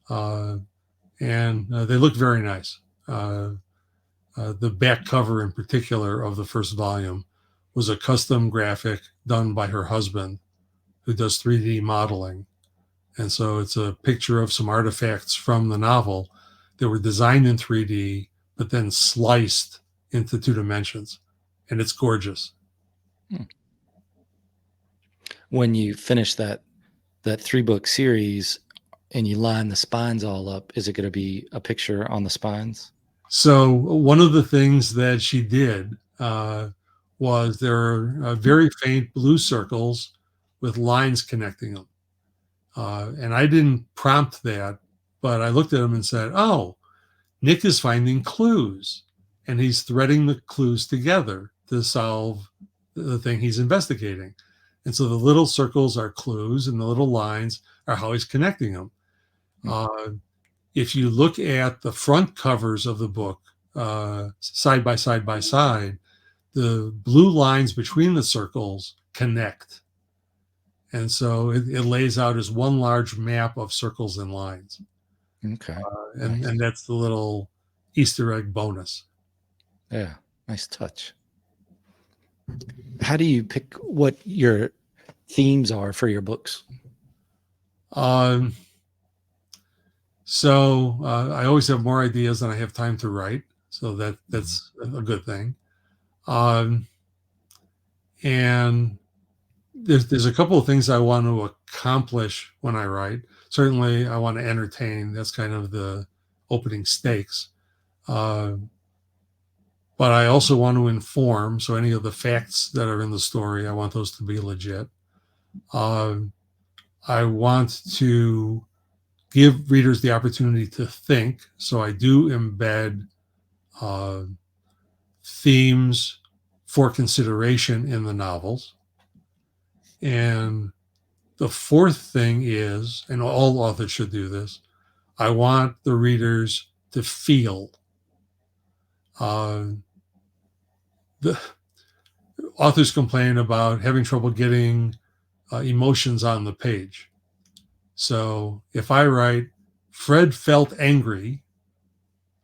And they look very nice. The back cover in particular of the first volume was a custom graphic done by her husband, who does 3D modeling. And so it's a picture of some artifacts from the novel that were designed in 3D, but then sliced into 2 dimensions. And it's gorgeous. When you finish that 3-book series and you line the spines all up, is it going to be a picture on the spines? So one of the things that she did was there are very faint blue circles with lines connecting them. And I didn't prompt that, but I looked at them and said, oh, Nick is finding clues, and he's threading the clues together to solve the thing he's investigating. And so the little circles are clues, and the little lines are how he's connecting them. If you look at the front covers of the book, side by side by side, the blue lines between the circles connect. And so it lays out as one large map of circles and lines. Okay. And that's the little Easter egg bonus. Yeah. Nice touch. How do you pick what your themes are for your books? So I always have more ideas than I have time to write. So that's a good thing. And there's a couple of things I want to accomplish when I write. Certainly I want to entertain. That's kind of the opening stakes. But I also want to inform. So any of the facts that are in the story, I want those to be legit. I want to give readers the opportunity to think. So I do embed themes for consideration in the novels. And the fourth thing is, and all authors should do this, I want the readers to feel. The authors complain about having trouble getting emotions on the page. So if I write, Fred felt angry,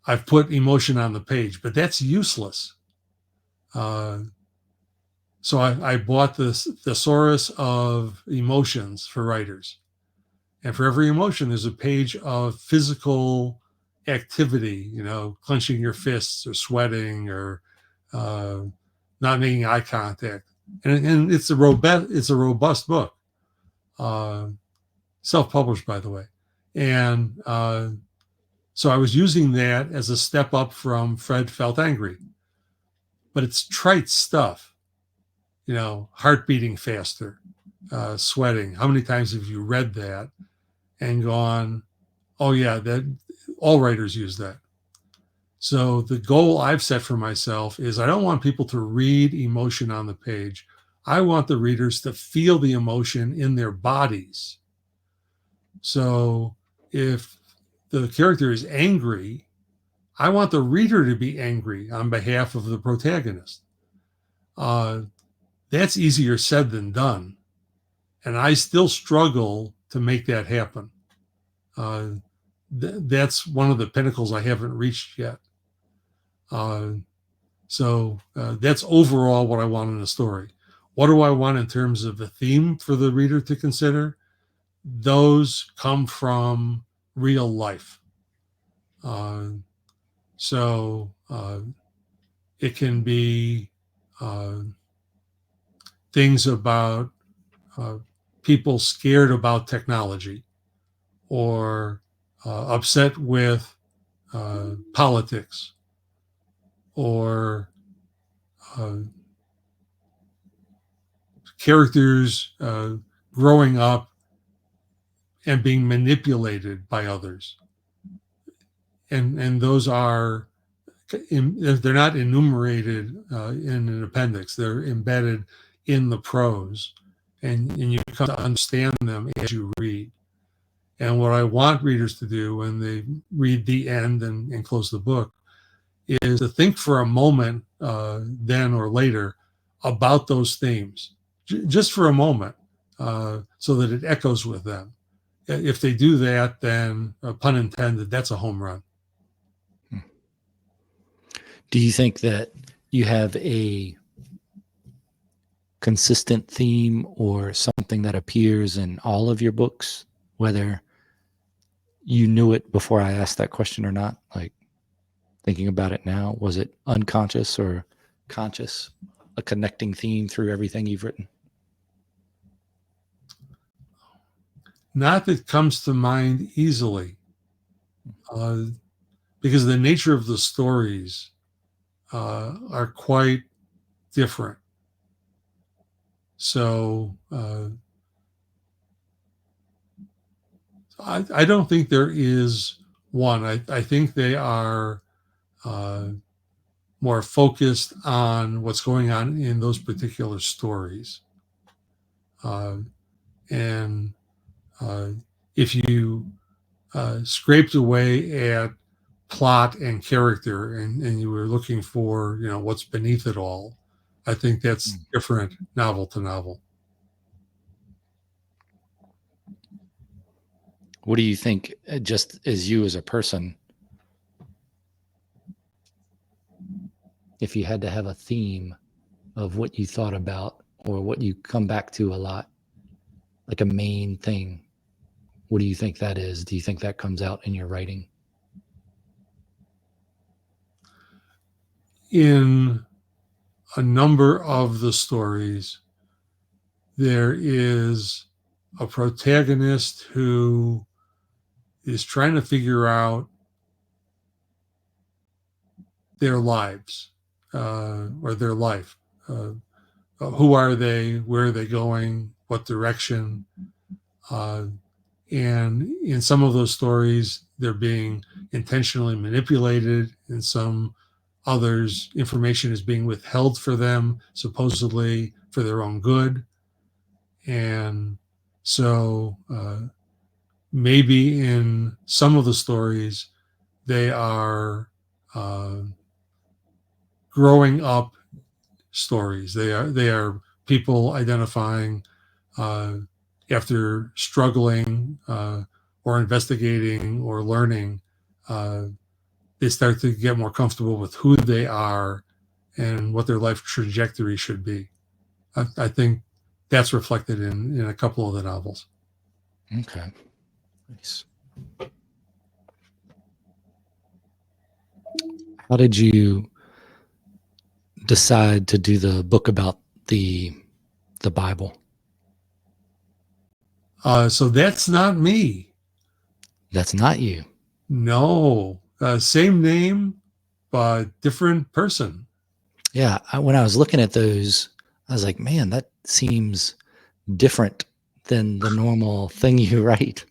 I've put emotion on the page, but that's useless. So I bought this thesaurus of emotions for writers. And for every emotion, there's a page of physical activity, clenching your fists or sweating or not making eye contact. And it's a robust book, self-published, by the way. And so I was using that as a step up from Fred felt angry. But it's trite stuff, heart beating faster, sweating. How many times have you read that and gone, oh yeah, that all writers use that? So the goal I've set for myself is I don't want people to read emotion on the page. I want the readers to feel the emotion in their bodies. So if the character is angry, I want the reader to be angry on behalf of the protagonist. That's easier said than done. And I still struggle to make that happen. That's one of the pinnacles I haven't reached yet. So that's overall what I want in a story. What do I want in terms of a theme for the reader to consider? Those come from real life. So it can be things about people scared about technology, or upset with politics, or characters growing up and being manipulated by others. And those are, they're not enumerated in an appendix. They're embedded in the prose, and you come to understand them as you read. And what I want readers to do when they read the end and close the book is to think for a moment, then or later, about those themes, just for a moment, so that it echoes with them. If they do that, then, pun intended, that's a home run. Do you think that you have a consistent theme or something that appears in all of your books, whether you knew it before I asked that question or not? Like, thinking about it now, was it unconscious or conscious, a connecting theme through everything you've written? Not that comes to mind easily, because the nature of the stories are quite different. So I don't think there is one. I think they are more focused on what's going on in those particular stories. And if you scraped away at plot and character, and you were looking for, what's beneath it all, I think that's different novel to novel. What do you think, just as you as a person, if you had to have a theme of what you thought about or what you come back to a lot, like a main thing, what do you think that is? Do you think that comes out in your writing? In a number of the stories, there is a protagonist who is trying to figure out their lives, or their life. Who are they? Where are they going? What direction? And in some of those stories, they're being intentionally manipulated. In some others, information is being withheld for them, supposedly for their own good. And so maybe in some of the stories, they are growing up stories. They are people identifying after struggling or investigating or learning. They start to get more comfortable with who they are and what their life trajectory should be. I think that's reflected in a couple of the novels. Okay. Nice. How did you decide to do the book about the Bible? So that's not me. That's not you. No. Same name, but different person. Yeah. When I was looking at those, I was like, man, that seems different than the normal thing you write.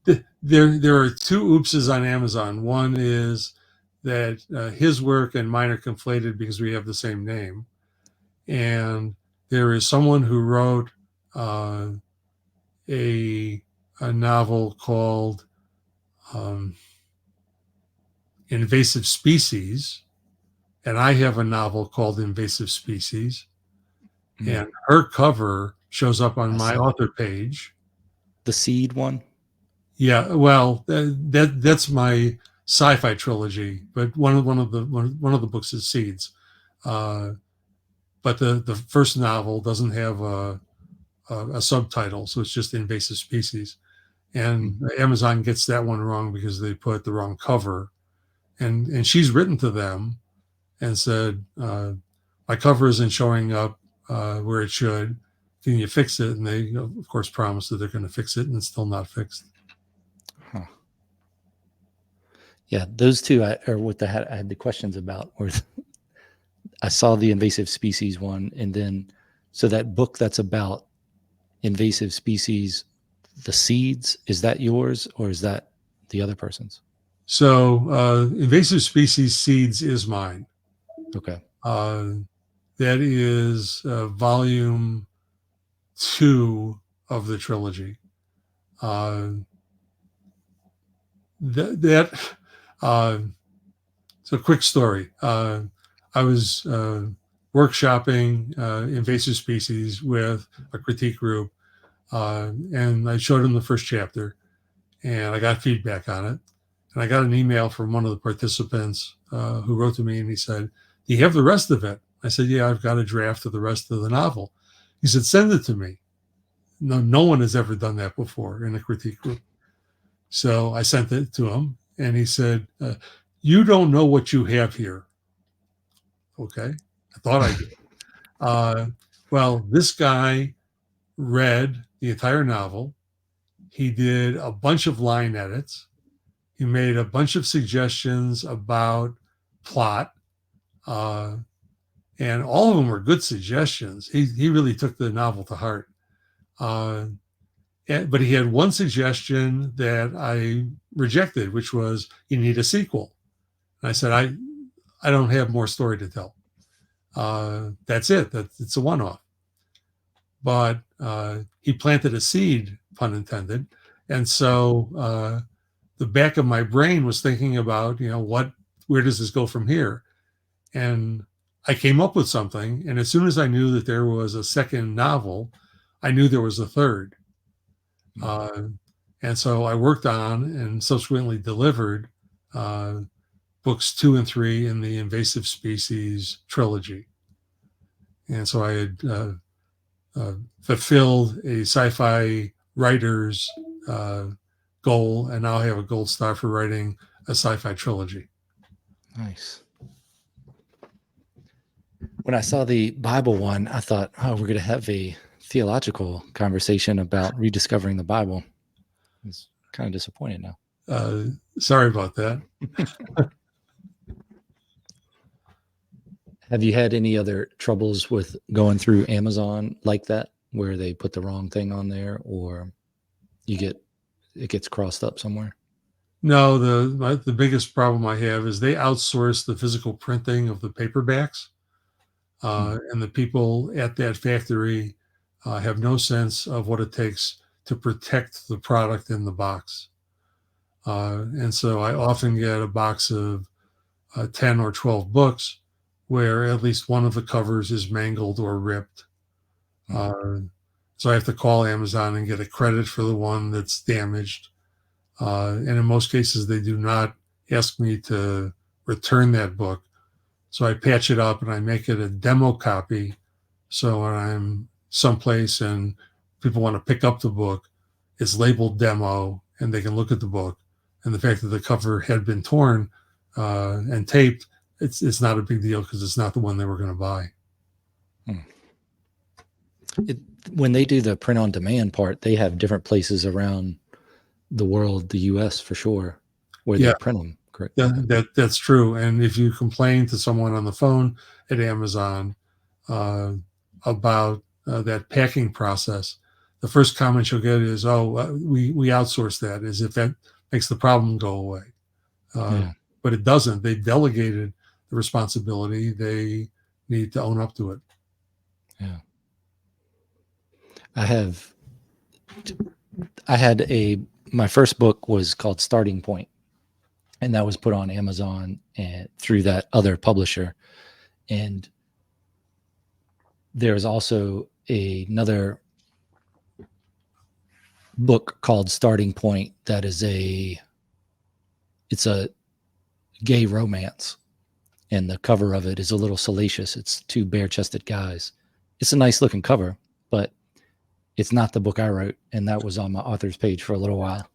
There are two oopses on Amazon. One is that his work and mine are conflated because we have the same name. And there is someone who wrote a novel called Invasive Species, and I have a novel called Invasive Species, and her cover shows up on my author page. The Seed one? Yeah, well, that's my sci-fi trilogy, but one of the books is Seeds. But the first novel doesn't have a subtitle, so it's just Invasive Species. And Amazon gets that one wrong because they put the wrong cover. And she's written to them and said, my cover isn't showing up where it should. Can you fix it? And they, of course, promise that they're going to fix it, and it's still not fixed. Huh. Yeah, those two are what I had the questions about. Where I saw the invasive species one, and then so that book that's about invasive species, the Seeds, is that yours or is that the other person's? So Invasive Species Seeds is mine. Okay. That is volume 2 of the trilogy. So quick story. I was workshopping invasive species with a critique group, and I showed them the first chapter, and I got feedback on it. And I got an email from one of the participants who wrote to me, and he said, "Do you have the rest of it?" I said, "Yeah, I've got a draft of the rest of the novel." He said, "Send it to me." No one has ever done that before in a critique group. So I sent it to him, and he said, "You don't know what you have here." Okay, I thought I did. Well, this guy read the entire novel. He did a bunch of line edits. He made a bunch of suggestions about plot, and all of them were good suggestions. He really took the novel to heart. But he had one suggestion that I rejected, which was, "You need a sequel." And I said, I don't have more story to tell. That's it. It's a one-off. But he planted a seed, pun intended. And so the back of my brain was thinking about, where does this go from here? And I came up with something. And as soon as I knew that there was a second novel, I knew there was a third. And so I worked on and subsequently delivered books 2 and 3 in the Invasive Species trilogy. And so I had fulfilled a sci-fi writer's goal, and now I have a gold star for writing a sci-fi trilogy. Nice. When I saw the Bible one, I thought, we're going to have a theological conversation about rediscovering the Bible. It's kind of disappointed now. Sorry about that. Have you had any other troubles with going through Amazon like that, where they put the wrong thing on there, or it gets crossed up somewhere? No, the biggest problem I have is they outsource the physical printing of the paperbacks, and the people at that factory have no sense of what it takes to protect the product in the box. And so I often get a box of 10 or 12 books where at least one of the covers is mangled or ripped. So I have to call Amazon and get a credit for the one that's damaged. And in most cases, they do not ask me to return that book. So I patch it up and I make it a demo copy. So when I'm someplace and people want to pick up the book, it's labeled demo and they can look at the book. And the fact that the cover had been torn and taped, it's not a big deal because it's not the one they were going to buy. When they do the print on demand part, they have different places around the world, the US for sure, where they print them. Correct? That's true. And if you complain to someone on the phone at Amazon about that packing process, the first comment you'll get is, we outsource that, as if that makes the problem go away. but it doesn't. They delegated the responsibility. They need to own up to it. Yeah. My first book was called Starting Point, and that was put on Amazon and through that other publisher. And there's also another book called Starting Point that is it's a gay romance, and the cover of it is a little salacious. It's two bare-chested guys. It's a nice looking cover, but it's not the book I wrote, and that was on my author's page for a little while.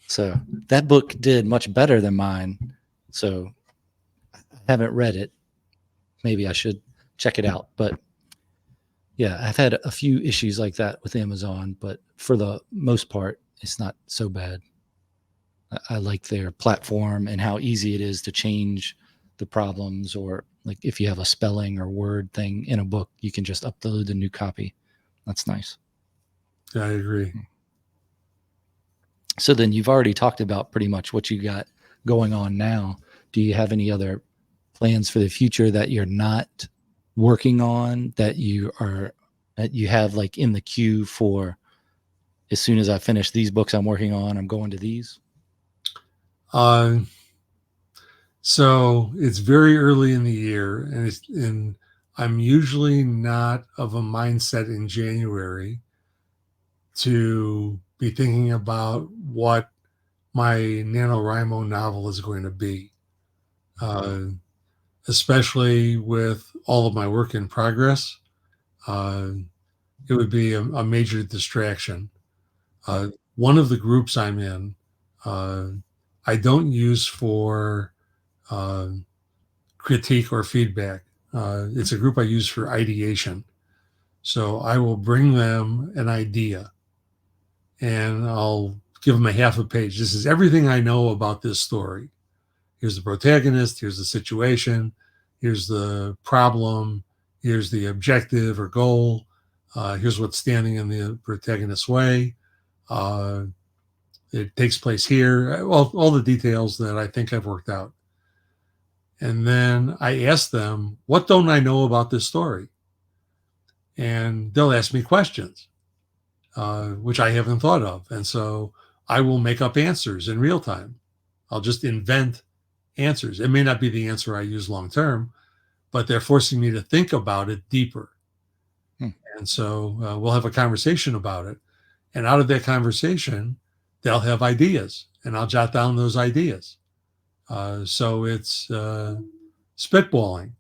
So that book did much better than mine. So I haven't read it. Maybe I should check it out. But yeah, I've had a few issues like that with Amazon, but for the most part, it's not so bad. I like their platform and how easy it is to change the problems, or like if you have a spelling or word thing in a book, you can just upload a new copy. That's nice. Yeah, I agree. So then you've already talked about pretty much what you got going on now. Do you have any other plans for the future that you're not working on, that you have like in the queue for, as soon as I finish these books I'm working on, I'm going to these? So it's very early in the year, and I'm usually not of a mindset in January to be thinking about what my NaNoWriMo novel is going to be, especially with all of my work in progress. It would be a major distraction. One of the groups I'm in, I don't use for critique or feedback. It's a group I use for ideation. So I will bring them an idea and I'll give them a half a page. This is everything I know about this story. Here's the protagonist. Here's the situation. Here's the problem. Here's the objective or goal. Here's what's standing in the protagonist's way. It takes place here. All the details that I think I've worked out. And then I ask them, what don't I know about this story? And they'll ask me questions, which I haven't thought of. And so I will make up answers in real time. I'll just invent answers. It may not be the answer I use long term, but they're forcing me to think about it deeper. And so we'll have a conversation about it. And out of that conversation, they'll have ideas, and I'll jot down those ideas. So it's spitballing,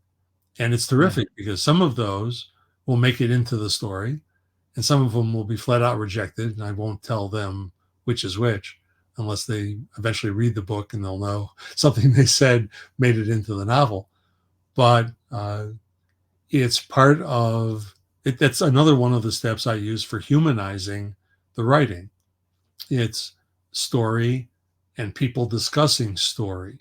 and it's terrific because some of those will make it into the story, and some of them will be flat out rejected, and I won't tell them which is which unless they eventually read the book and they'll know something they said made it into the novel. But it's part of it. That's another one of the steps I use for humanizing the writing. It's story and people discussing story.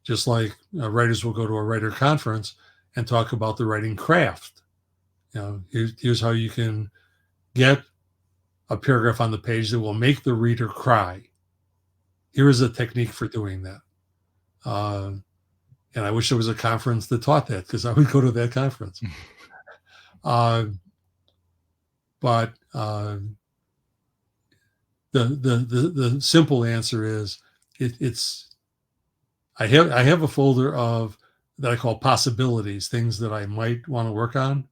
Just like writers will go to a writer conference and talk about the writing craft. Here's how you can get a paragraph on the page that will make the reader cry. Here is a technique for doing that. And I wish there was a conference that taught that, because I would go to that conference. But the simple answer is I have a folder of that I call possibilities, things that I might want to work on.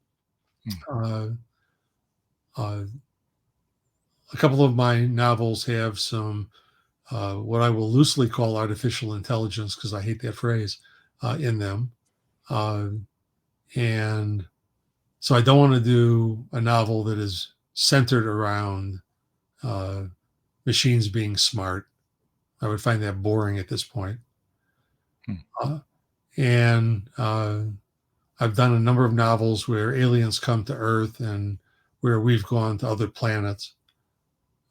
A couple of my novels have some what I will loosely call artificial intelligence, because I hate that phrase, in them. And so I don't want to do a novel that is centered around machines being smart. I would find that boring at this point. And I've done a number of novels where aliens come to Earth and where we've gone to other planets.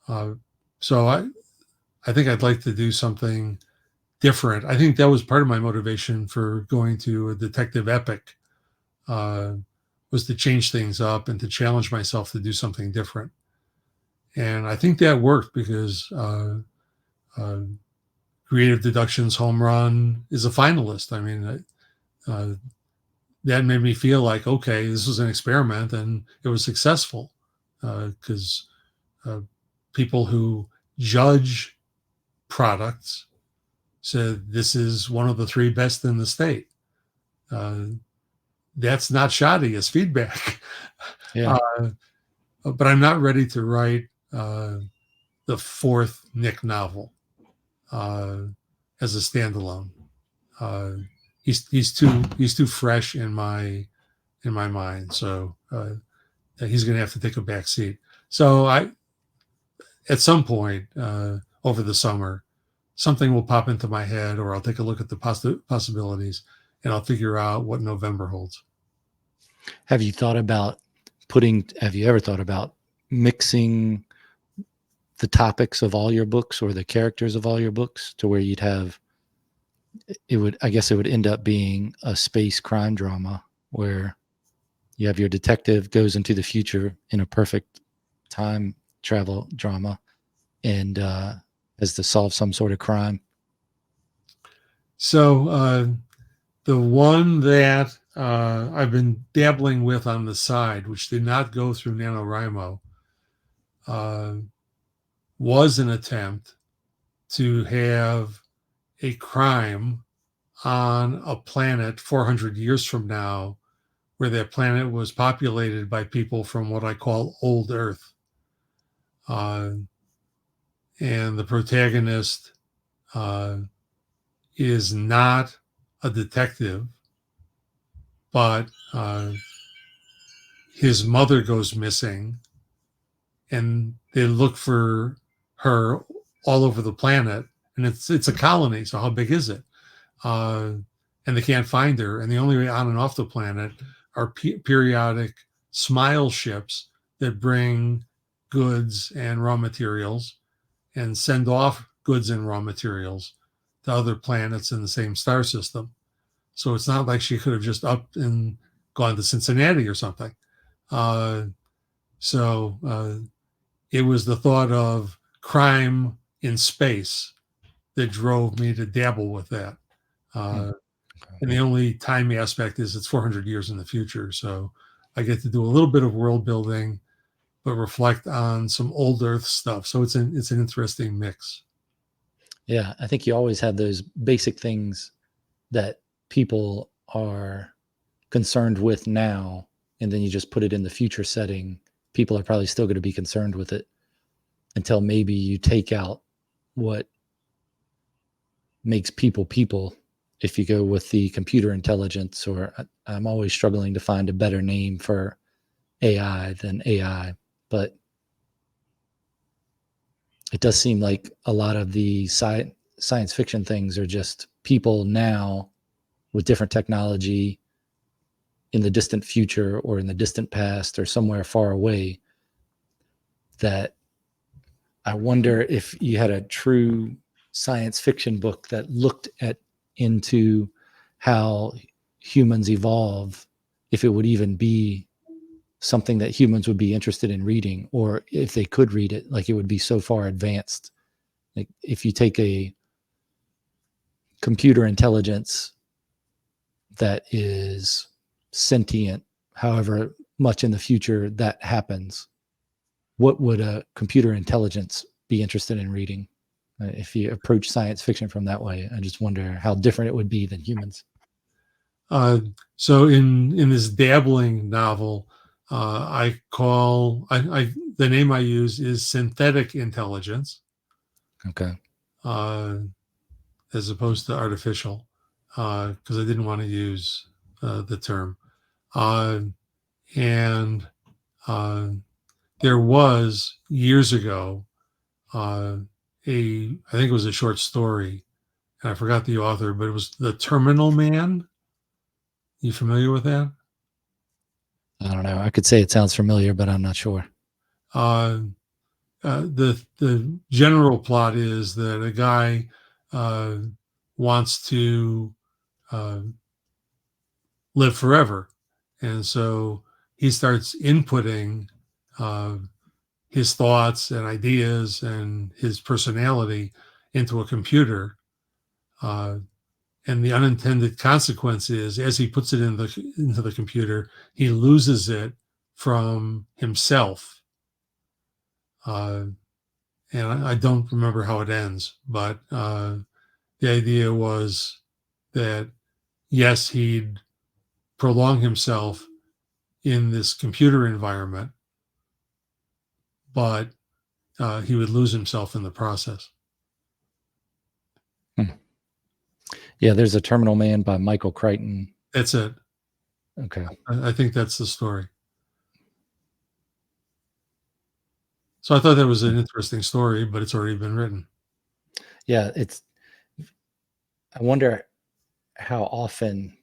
So I think I'd like to do something different. I think that was part of my motivation for going to a detective epic, was to change things up and to challenge myself to do something different. And I think that worked because Creative Deduction's home run is a finalist. I mean, that made me feel like, okay, this was an experiment and it was successful, because people who judge products said this is one of the 3 best in the state. That's not shoddy as feedback. Yeah. But I'm not ready to write the 4th Nick novel as a standalone. He's too fresh in my mind. So he's going to have to take a back seat. So at some point over the summer, something will pop into my head, or I'll take a look at the possibilities, and I'll figure out what November holds. Have you ever thought about mixing the topics of all your books or the characters of all your books to where I guess it would end up being a space crime drama where you have your detective goes into the future in a perfect time travel drama and has to solve some sort of crime? So the one that I've been dabbling with on the side, which did not go through NaNoWriMo, was an attempt to have a crime on a planet 400 years from now, where that planet was populated by people from what I call old Earth. And the protagonist is not a detective, but his mother goes missing, and they look for her all over the planet, and it's a colony. So how big is it? And they can't find her, and the only way on and off the planet are periodic smile ships that bring goods and raw materials and send off goods and raw materials to other planets in the same star system. So it's not like she could have just up and gone to Cincinnati or something. So it was the thought of crime in space that drove me to dabble with that. And the only time aspect is it's 400 years in the future. So I get to do a little bit of world building, but reflect on some old Earth stuff. So it's an interesting mix. Yeah, I think you always have those basic things that people are concerned with now, and then you just put it in the future setting. People are probably still going to be concerned with it until maybe you take out what makes people. If you go with the computer intelligence, or I'm always struggling to find a better name for AI than AI, but it does seem like a lot of the science fiction things are just people now with different technology in the distant future or in the distant past or somewhere far away, that I wonder if you had a true science fiction book that looked into how humans evolve, if it would even be something that humans would be interested in reading, or if they could read it, like it would be so far advanced. Like if you take a computer intelligence that is sentient, however much in the future that happens, what would a computer intelligence be interested in reading? If you approach science fiction from that way, I just wonder how different it would be than humans. So in this dabbling novel, the name I use is synthetic intelligence. Okay. As opposed to artificial, because I didn't want to use the term. And there was years ago I think it was a short story, and I forgot the author, but it was The Terminal Man. You familiar with that? I don't know. I could say it sounds familiar, but I'm not sure. The general plot is that a guy wants to live forever, and so he starts inputting his thoughts and ideas and his personality into a computer, Uh, and the unintended consequence is, as he puts it into the computer, he loses it from himself. And I don't remember how it ends, but the idea was that yes, he'd prolong himself in this computer environment, but he would lose himself in the process. Yeah, there's a Terminal Man by Michael Crichton. That's it. Okay. I think that's the story. So I thought that was an interesting story, but it's already been written. Yeah, I wonder how often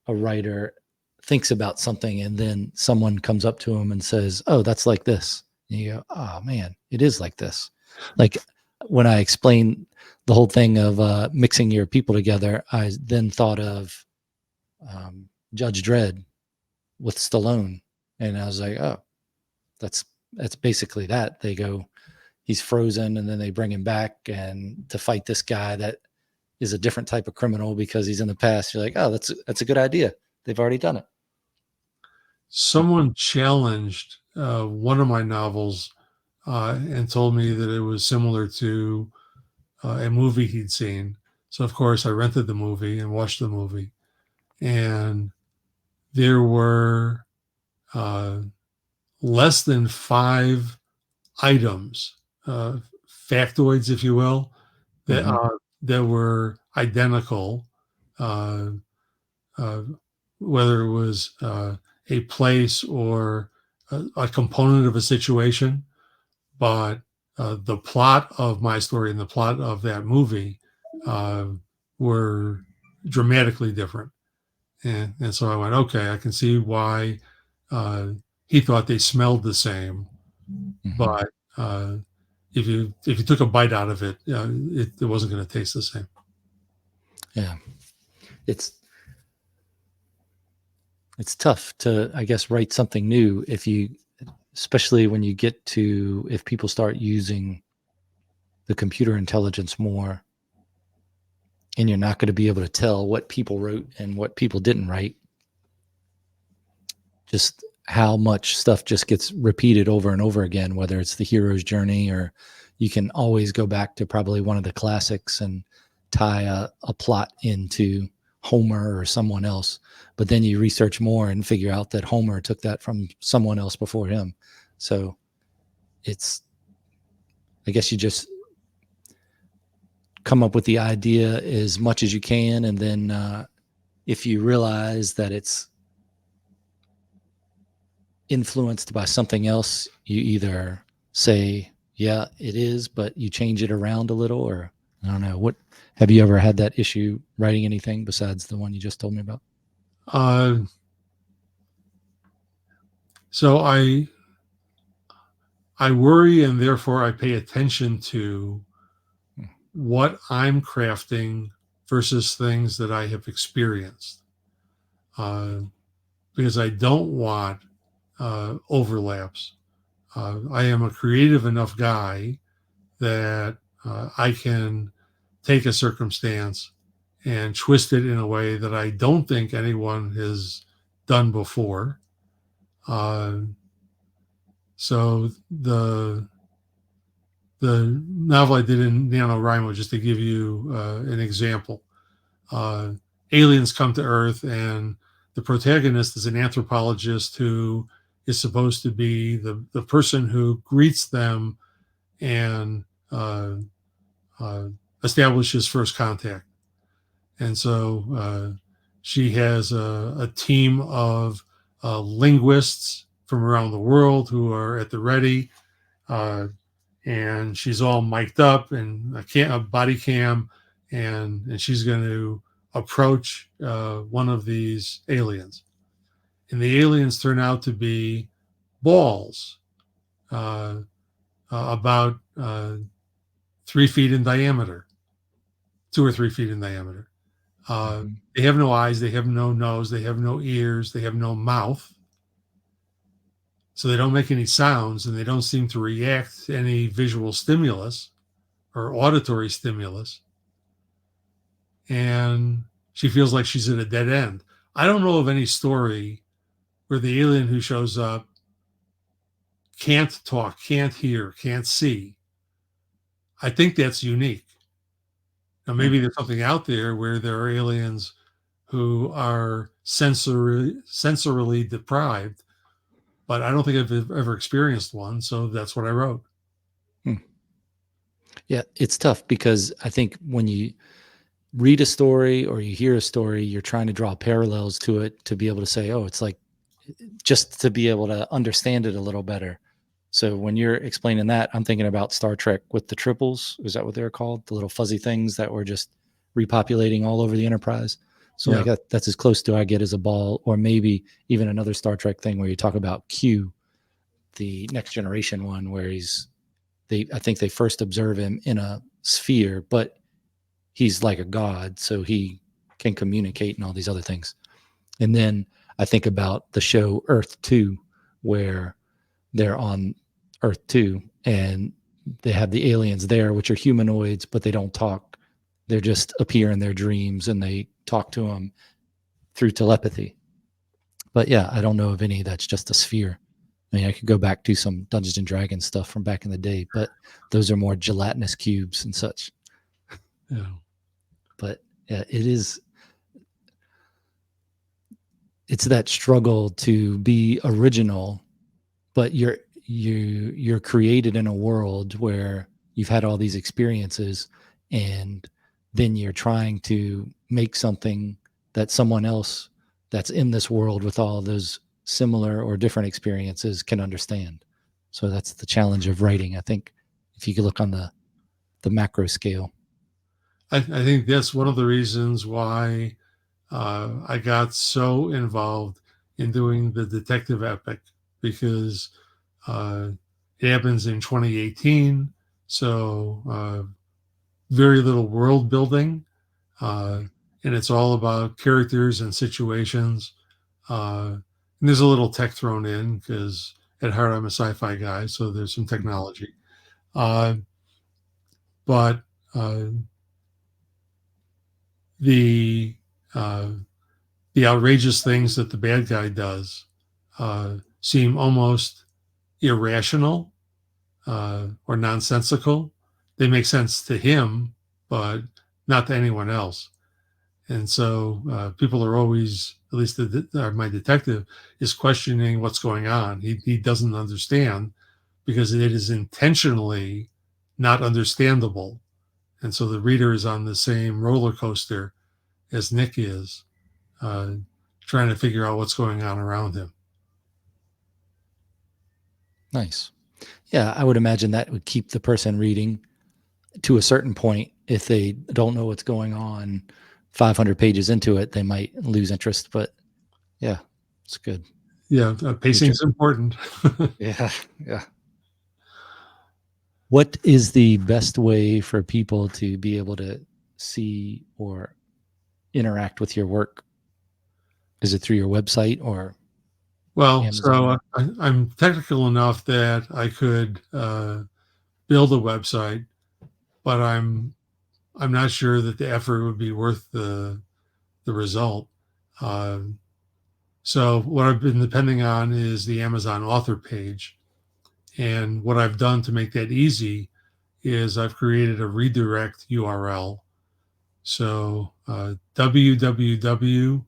a writer thinks about something and then someone comes up to him and says, "Oh, that's like this." And you go, "Oh man, it is like this." Like when I explained the whole thing of mixing your people together, I then thought of Judge Dredd with Stallone, and I was like, "Oh, that's basically that." They go, he's frozen, and then they bring him back and to fight this guy that is a different type of criminal because he's in the past. You're like, "Oh, that's a good idea. They've already done it." Someone challenged one of my novels and told me that it was similar to a movie he'd seen. So, of course, I rented the movie and watched the movie. And there were less than 5 items, factoids, if you will, that that were identical, uh, whether it was a place or a component of a situation. But the plot of my story and the plot of that movie were dramatically different. And so I went, okay, I can see why he thought they smelled the same, but if you took a bite out of it, it wasn't going to taste the same. Yeah, it's tough to, I guess, write something new especially when you get to, if people start using the computer intelligence more, and you're not going to be able to tell what people wrote and what people didn't write. Just how much stuff just gets repeated over and over again, whether it's the hero's journey, or you can always go back to probably one of the classics and tie a plot into Homer or someone else. But then you research more and figure out that Homer took that from someone else before him. So I guess you just come up with the idea as much as you can. And then if you realize that it's influenced by something else, you either say, yeah, it is, but you change it around a little, or I don't know. What have you ever had that issue writing anything besides the one you just told me about? So I worry, and therefore I pay attention to what I'm crafting versus things that I have experienced, because I don't want overlaps. I am a creative enough guy that I can take a circumstance and twist it in a way that I don't think anyone has done before. So the novel I did in NaNoWriMo, just to give you an example, aliens come to Earth, and the protagonist is an anthropologist who is supposed to be the person who greets them and establishes first contact. And so she has a team of linguists from around the world who are at the ready. And she's all mic'd up and a body cam, and she's going to approach one of these aliens. And the aliens turn out to be balls about 3 feet in diameter, 2 or 3 feet in diameter. They have no eyes, they have no nose, they have no ears, they have no mouth. So they don't make any sounds, and they don't seem to react to any visual stimulus or auditory stimulus. and she feels like she's at a dead end. I don't know of any story where the alien who shows up can't talk, can't hear, can't see. I think that's unique. Now, Hmm. maybe there's something out there where there are aliens who are sensorily deprived, but I don't think I've ever experienced one. So that's what I wrote. Hmm. Yeah, it's tough because I think when you read a story or you hear a story, you're trying to draw parallels to it to be able to say, oh, it's like, just to be able to understand it a little better. So when you're explaining that, I'm thinking about Star Trek with the triples. Is that what they're called? The little fuzzy things that were just repopulating all over the Enterprise. So Yeah. like that's as close to I get as a ball, or maybe even another Star Trek thing where you talk about Q, the Next Generation one, where I think they first observe him in a sphere, but he's like a god, so he can communicate and all these other things. And then I think about the show Earth 2, where they're on Earth 2 and they have the aliens there, which are humanoids, but they don't talk. They just appear in their dreams and they talk to them through telepathy. But yeah, I don't know of any that's just a sphere. I mean, I could go back to some Dungeons and Dragons stuff from back in the day, but those are more gelatinous cubes and such. Yeah. But yeah, it's that struggle to be original, but you're created in a world where you've had all these experiences, and then you're trying to make something that someone else that's in this world with all those similar or different experiences can understand. So that's the challenge of writing, I think, if you could look on the macro scale. I think that's one of the reasons why I got so involved in doing the detective epic, because uh, it happens in 2018. So very little world building. And it's all about characters and situations. And there's a little tech thrown in because at heart I'm a sci-fi guy, so there's some technology. Uh, but the uh, the outrageous things that the bad guy does seem almost irrational or nonsensical. They make sense to him, but not to anyone else. And so people are always, at least my detective, is questioning what's going on. He doesn't understand because it is intentionally not understandable. And so the reader is on the same roller coaster as Nick is, uh, trying to figure out what's going on around him. Nice. Yeah, I would imagine that would keep the person reading to a certain point. If they don't know what's going on 500 pages into it, they might lose interest. But yeah, it's good. Yeah, pacing is important. Yeah, yeah. What is the best way for people to be able to see or interact with your work? Is it through your website or Well, so Amazon? I'm technical enough that I could build a website, but I'm not sure that the effort would be worth the result. Um, so what I've been depending on is the Amazon author page, and what I've done to make that easy is I've created a redirect URL. So www.gerfnit,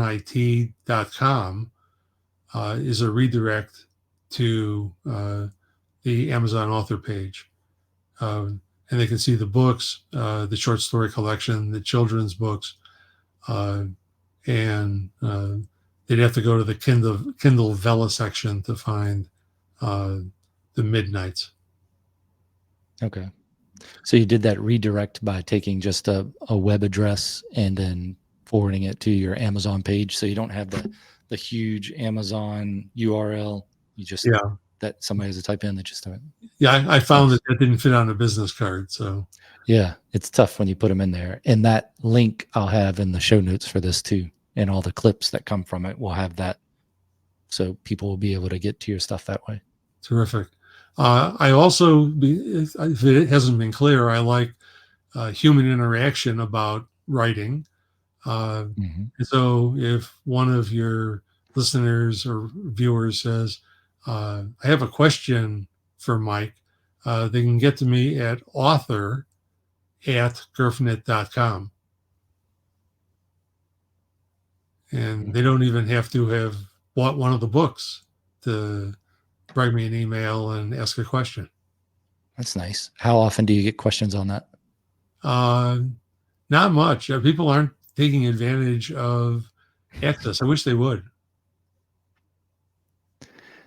GERFNIT.com is a redirect to the Amazon author page. And they can see the books, the short story collection, the children's books, uh, and they'd have to go to the Kindle Vella section to find uh, the Midnights. Okay. So you did that redirect by taking just a web address and then forwarding it to your Amazon page. So you don't have the huge Amazon URL. You just Yeah, that somebody has to type in that just yeah. I found nice. that that didn't fit on a business card, so Yeah, it's tough when you put them in there. And that link I'll have in the show notes for this too. And all the clips that come from it will have that. So people will be able to get to your stuff that way. terrific. I also, if it hasn't been clear, I like human interaction about writing. Mhm. And so if one of your listeners or viewers says, I have a question for Mike, they can get to me at author@gerfnet.com. And they don't even have to have bought one of the books to write me an email and ask a question. That's nice. How often do you get questions on that? Uh, Not much. People aren't taking advantage of access. I wish they would.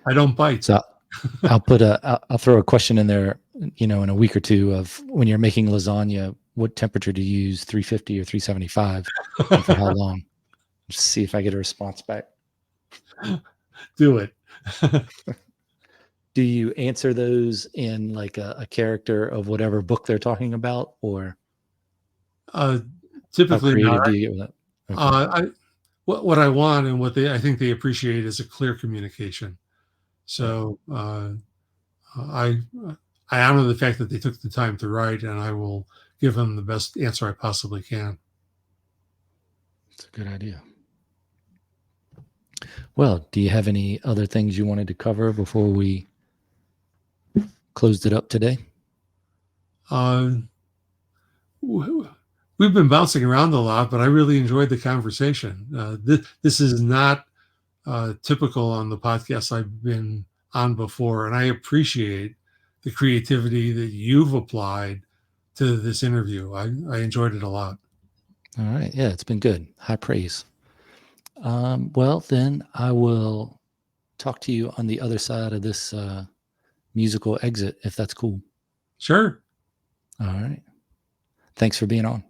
I don't bite. So I'll throw a question in there, in a week or two of when you're making lasagna, what temperature do you use, 350 or 375, and for how long? Just see if I get a response back. Do it. Do you answer those in like a character of whatever book they're talking about, or how Typically not. creative do you get with that? Okay. What I want and what I think they appreciate is a clear communication. So I I honor the fact that they took the time to write, and I will give them the best answer I possibly can. That's a good idea. Well, do you have any other things you wanted to cover before we closed it up today? Uh, we've been bouncing around a lot, but I really enjoyed the conversation. This is not typical on the podcast I've been on before, and I appreciate the creativity that you've applied to this interview. I enjoyed it a lot. All right. Yeah, it's been good. High praise. Well, then I will talk to you on the other side of this musical exit, if that's cool. Sure. All right. Thanks for being on.